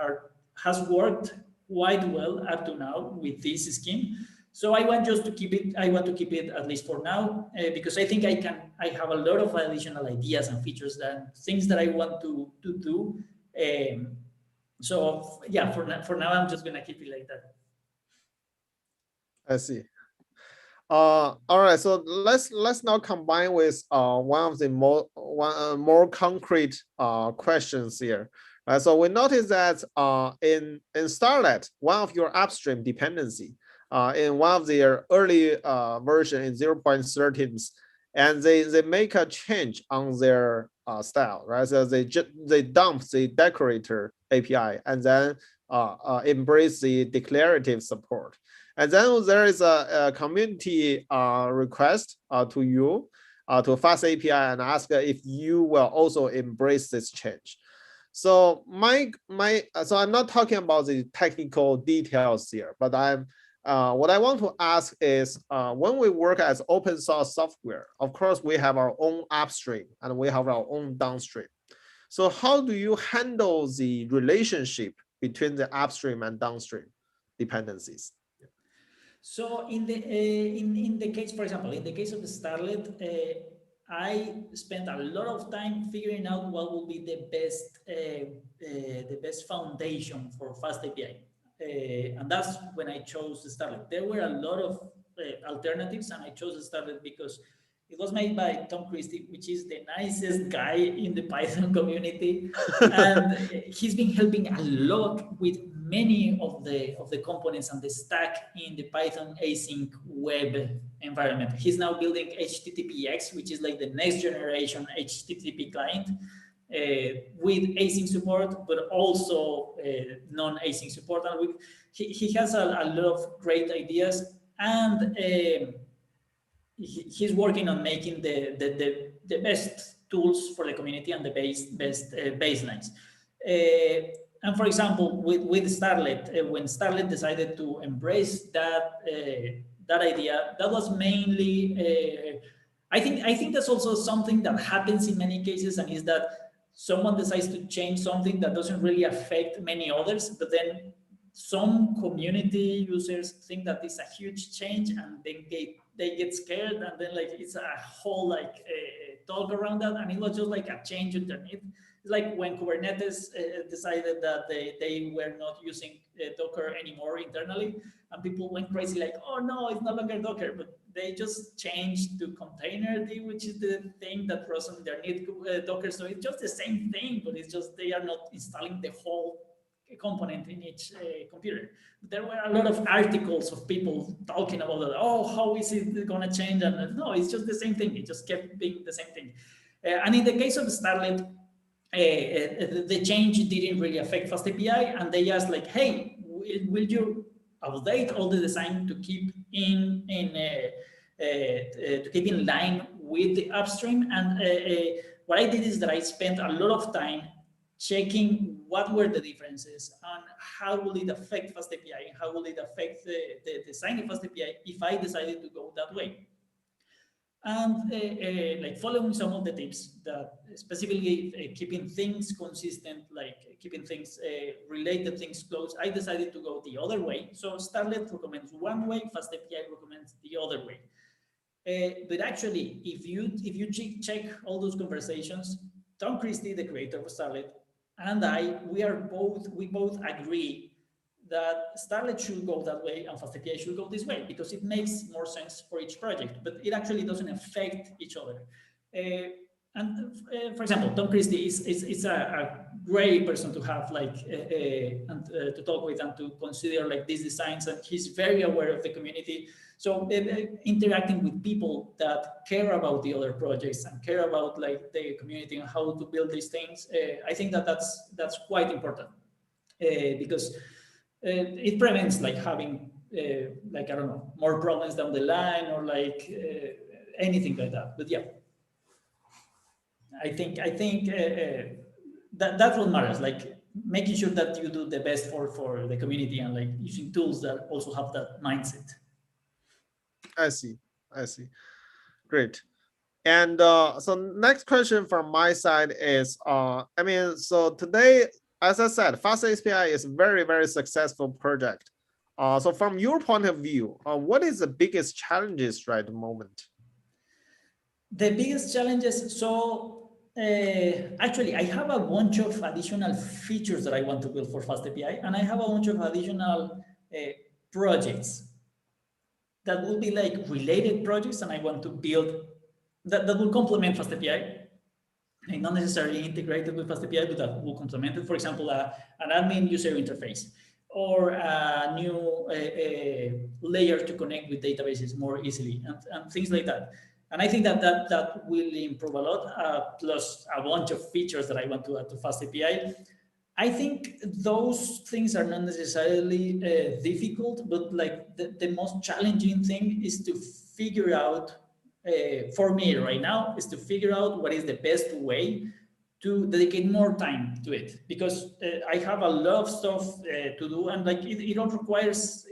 has worked quite well up to now with this scheme. So I want just to keep it. I want to keep it at least for now, because I think I have a lot of additional ideas and features and things that I want to do. So yeah, for now, I'm just gonna keep it like that. I see. All right. So let's now combine with one of the more concrete questions here. So we noticed that in Starlet, one of your upstream dependency, in one of their early version in 0.13, and they make a change on their style, right? So they dump the decorator API and then embrace the declarative support. And then there is a community request to you, to FastAPI, and ask if you will also embrace this change. So so I'm not talking about the technical details here, but what I want to ask is, when we work as open source software, of course, we have our own upstream and we have our own downstream. So how do you handle the relationship between the upstream and downstream dependencies? So in the case, for example, in the case of the Starlet, I spent a lot of time figuring out what will be the best foundation for FastAPI. And that's when I chose the Starlet. There were a lot of alternatives, and I chose the Starlet because it was made by Tom Christie, which is the nicest guy in the Python community, and he's been helping a lot with many of the components and the stack in the Python async web environment. He's now building HTTPX, which is like the next generation HTTP client, with async support, but also non-async support. And he has a lot of great ideas, and he's working on making the best tools for the community and the best baselines. And for example, with Starlet, when Starlet decided to embrace that idea, that was mainly, I think that's also something that happens in many cases, and is that someone decides to change something that doesn't really affect many others, but then some community users think that it's a huge change, and they get scared, and then like it's a whole like talk around that, and it was just like a change underneath. It's like when Kubernetes decided that they were not using Docker anymore internally, and people went crazy like, oh no, it's no longer Docker, but they just changed to containerd, which is the thing that runs underneath Docker. So it's just the same thing, but it's just they are not installing the whole component in each computer. There were a lot of articles of people talking about that. Oh, how is it going to change? And no, it's just the same thing. It just kept being the same thing. And in the case of Starlet, the change didn't really affect FastAPI, and they asked like, hey, will you update all the design to keep in line with the upstream? And what I did is that I spent a lot of time checking what were the differences and how will it affect FastAPI, and how will it affect the design of FastAPI if I decided to go that way. And like following some of the tips that specifically keeping things consistent, like keeping things related things close, I decided to go the other way. So Starlet recommends one way, FastAPI recommends the other way. But actually, if you check all those conversations, Tom Christie, the creator of Starlet, and we both agree that Starlet should go that way and FastAPI should go this way, because it makes more sense for each project, but it actually doesn't affect each other. For example, Tom Christie is a great person to have like and to talk with and to consider like these designs, and he's very aware of the community. So interacting with people that care about the other projects and care about like the community and how to build these things, I think that's quite important because it prevents like having like, I don't know, more problems down the line or like anything like that. But yeah, I think that's what matters, like making sure that you do the best for the community and like using tools that also have that mindset. I see. Great. And so next question from my side is, so today, as I said, FastAPI is a very, very successful project. So from your point of view, what is the biggest challenges right at the moment? The biggest challenges, so actually, I have a bunch of additional features that I want to build for FastAPI, and I have a bunch of additional projects that will be like related projects, and I want to build that will complement FastAPI. And not necessarily integrated with FastAPI, but that will complement it. For example, an admin user interface, or a new layer to connect with databases more easily, and things like that. And I think that will improve a lot, plus a bunch of features that I want to add to FastAPI. I think those things are not necessarily difficult, but like the most challenging thing is to figure out, for me right now, is to figure out what is the best way to dedicate more time to it, because I have a lot of stuff to do, and like it always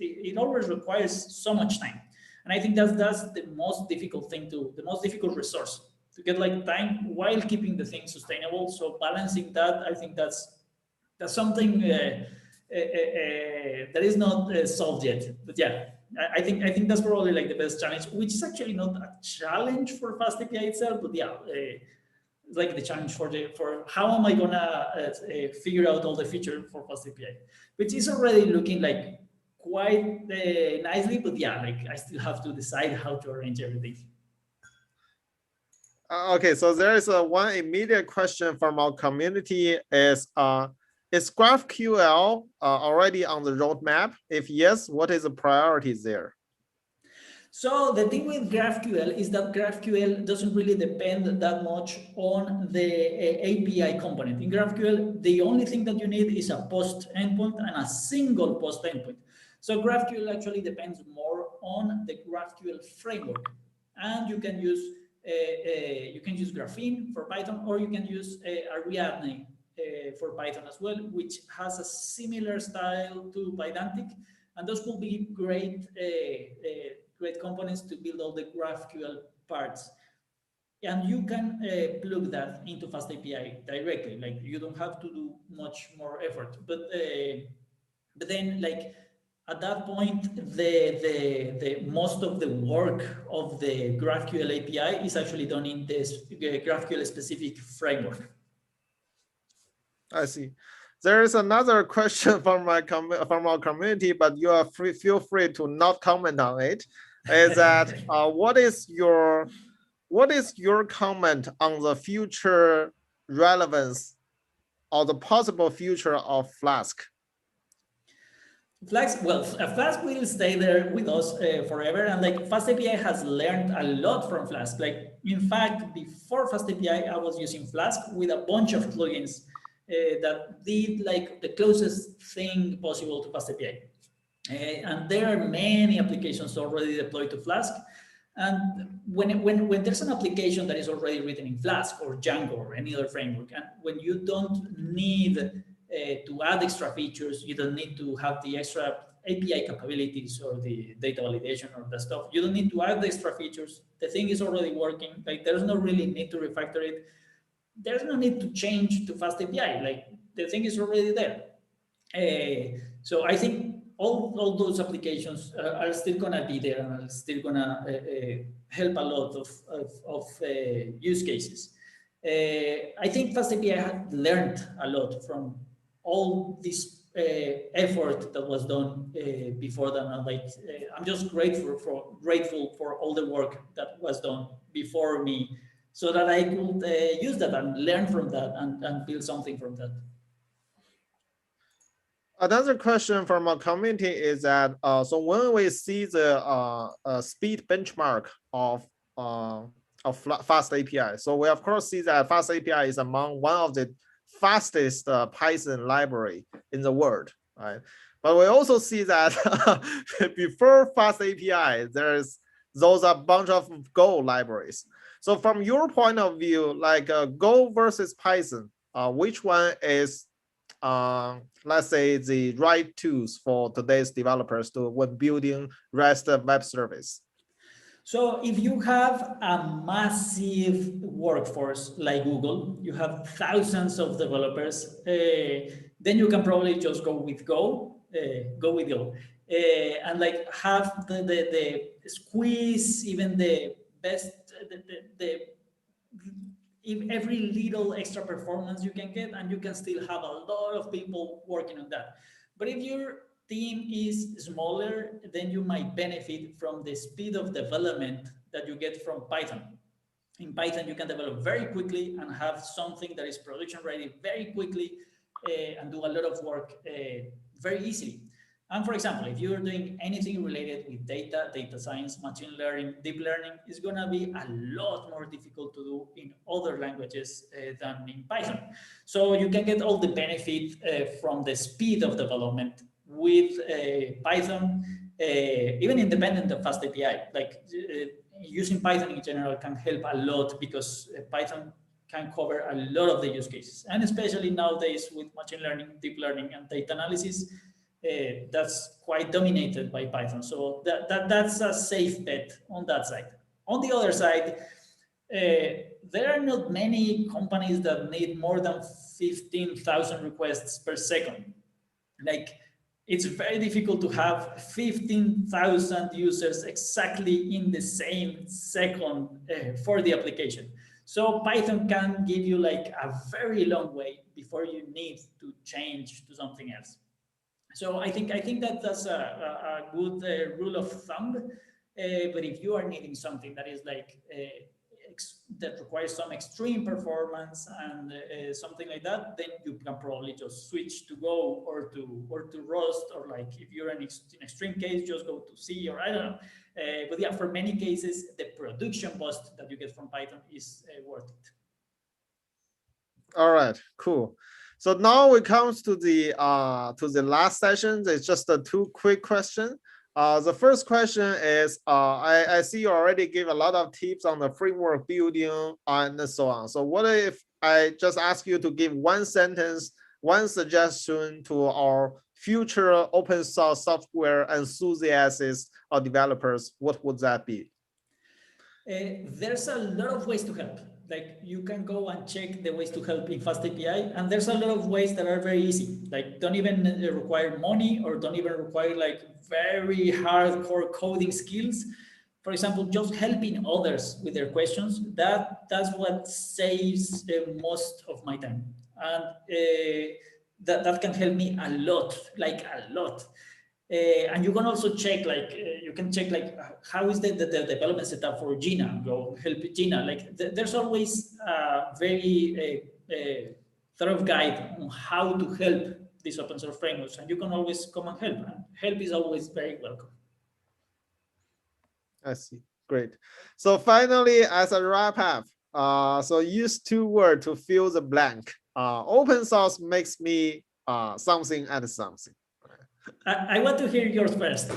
requires so much time. And I think that's the most difficult thing the most difficult resource to get like time while keeping the thing sustainable. So balancing that, I think that's something that is not solved yet. But yeah, I think that's probably like the best challenge, which is actually not a challenge for FastAPI itself, but yeah, like the challenge for how am I gonna figure out all the features for FastAPI, which is already looking like quite nicely, but yeah, like I still have to decide how to arrange everything. Okay, so there is one immediate question from our community is GraphQL already on the roadmap? If yes, what is the priority there? So the thing with GraphQL is that GraphQL doesn't really depend that much on the API component. In GraphQL, the only thing that you need is a post endpoint and a single post endpoint. So GraphQL actually depends more on the GraphQL framework, and you can use Graphene for Python, or you can use Ariadne for Python as well, which has a similar style to Pydantic, and those will be great components to build all the GraphQL parts. And you can plug that into FastAPI directly. Like you don't have to do much more effort. But then, like at that point, the most of the work of the GraphQL API is actually done in this GraphQL specific framework. I see. There is another question from our community, but you are feel free to not comment on it. Is that what is your comment on the future relevance or the possible future of Flask? Flask will stay there with us forever, and like FastAPI has learned a lot from Flask. Like in fact, before FastAPI, I was using Flask with a bunch of plugins that did like the closest thing possible to FastAPI. And there are many applications already deployed to Flask. And when there's an application that is already written in Flask or Django or any other framework, and when you don't need to add extra features, you don't need to have the extra API capabilities or the data validation or that stuff. You don't need to add the extra features. The thing is already working. Like there's no really need to refactor it. There's no need to change to FastAPI. Like the thing is already there. So I think all those applications are still gonna be there and are still gonna help a lot of use cases. I think FastAPI had learned a lot from all this effort that was done before that. And like I'm just grateful for all the work that was done before me, so that I could use that and learn from that and build something from that. Another question from our community is that so when we see the speed benchmark of FastAPI, so we of course see that FastAPI is among one of the fastest Python library in the world, right? But we also see that before FastAPI, there's those are a bunch of Go libraries. So from your point of view, like Go versus Python, which one is let's say the right tools for today's developers to when building REST web service? So if you have a massive workforce like Google, you have thousands of developers, then you can probably just go with Go, and like have the squeeze even the best, every little extra performance you can get, and you can still have a lot of people working on that. But if your team is smaller, then you might benefit from the speed of development that you get from Python. In Python, you can develop very quickly and have something that is production ready very quickly and do a lot of work very easily. And for example, if you're doing anything related with data science, machine learning, deep learning, it's going to be a lot more difficult to do in other languages than in Python. So you can get all the benefit from the speed of development with Python, even independent of FastAPI. Like using Python in general can help a lot, because Python can cover a lot of the use cases. And especially nowadays with machine learning, deep learning, and data analysis, that's quite dominated by Python. So that's a safe bet on that side. On the other side, there are not many companies that need more than 15,000 requests per second. Like, it's very difficult to have 15,000 users exactly in the same second for the application. So Python can give you like a very long way before you need to change to something else. So I think that's a good rule of thumb. But if you are needing something that is like that requires some extreme performance and something like that, then you can probably just switch to Go or to Rust, or like if you're in extreme case, just go to C, or I don't know. But yeah, for many cases, the production boost that you get from Python is worth it. All right, cool. So now it comes to the last session. It's just a two quick questions. The first question is, I see you already gave a lot of tips on the framework building and so on. So what if I just ask you to give one sentence, one suggestion to our future open source software enthusiasts or developers? What would that be? There's a lot of ways to help. Like, you can go and check the ways to help in FastAPI, and there's a lot of ways that are very easy. Like, don't even require money, or don't even require like very hardcore coding skills. For example, just helping others with their questions, that's what saves most of my time. And that can help me a lot, like a lot. And you can also check, like, how is the development setup for Jina? Go help Jina. Like, there's always a very thorough guide on how to help these open source frameworks, and you can always come and help. And help is always very welcome. I see. Great. So finally, as a wrap up, so use two words to fill the blank. Open source makes me something and something. I want to hear yours first.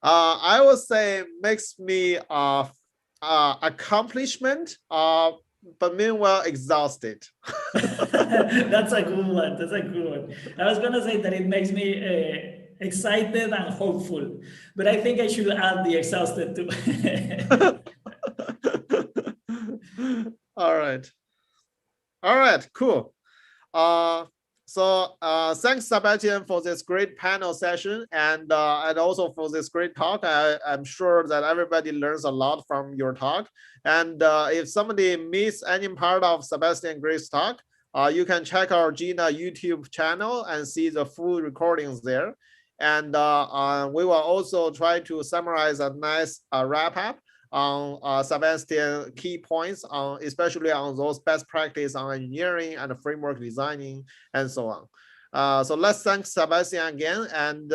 I would say makes me accomplishment, but meanwhile exhausted. That's a good one. That's a good one. I was gonna say that it makes me excited and hopeful, but I think I should add the exhausted too. All right, cool. So thanks, Sebastian, for this great panel session, and also for this great talk. I'm sure that everybody learns a lot from your talk. And if somebody missed any part of Sebastian Gray's talk, you can check our Jina YouTube channel and see the full recordings there. And we will also try to summarize a nice wrap up on Sebastian key points, especially on those best practice on engineering and framework designing and so on. So let's thank Sebastian again, and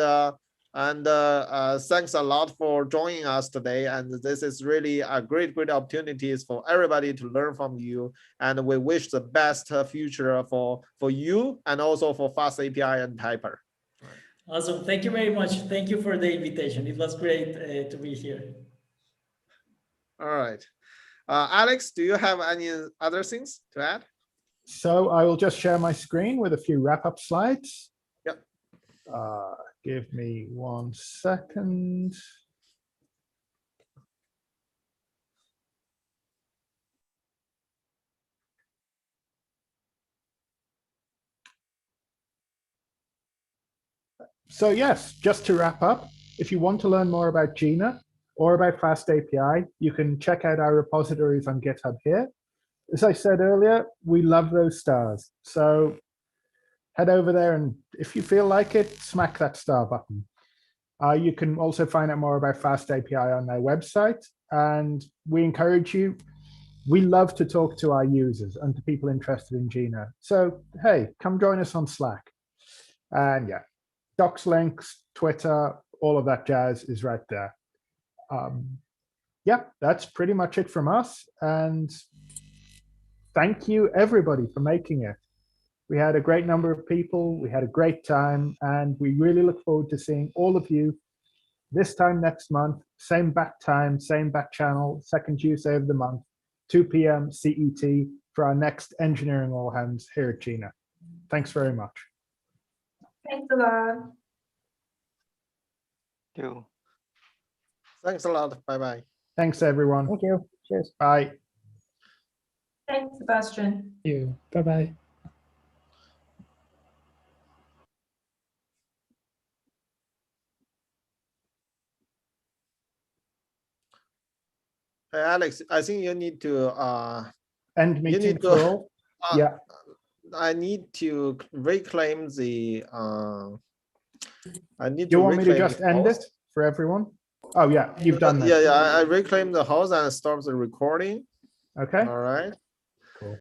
thanks a lot for joining us today. And this is really a great opportunities for everybody to learn from you. And we wish the best future for you and also for FastAPI and Typer. Awesome. Thank you very much. Thank you for the invitation. It was great to be here. All right. Alex, do you have any other things to add? So I will just share my screen with a few wrap-up slides. Yep. Give me 1 second. So yes, just to wrap up, if you want to learn more about Jina or about FastAPI, you can check out our repositories on GitHub here. As I said earlier, we love those stars. So head over there, and if you feel like it, smack that star button. You can also find out more about FastAPI on their website, and we encourage you. We love to talk to our users and to people interested in Jina. So hey, come join us on Slack. And yeah, docs links, Twitter, all of that jazz is right there. Yeah, that's pretty much it from us. And thank you, everybody, for making it. We had a great number of people. We had a great time. And we really look forward to seeing all of you this time next month. Same back time, same back channel, second Tuesday of the month. 2 p.m. CET for our next engineering all hands here at Jina. Thanks very much. Thanks a lot. You. Thanks a lot. Bye-bye. Thanks, everyone. Thank you. Cheers. Bye. Thanks, Sebastian. Thank you. Bye-bye. Hey, Alex, I think you need to End you meeting need for to all. Yeah. I need to reclaim the I need You to want me to reclaim just the end it host. for everyone? Oh, yeah, you've done that. Yeah, I reclaim the host and stop the recording. Okay. All right.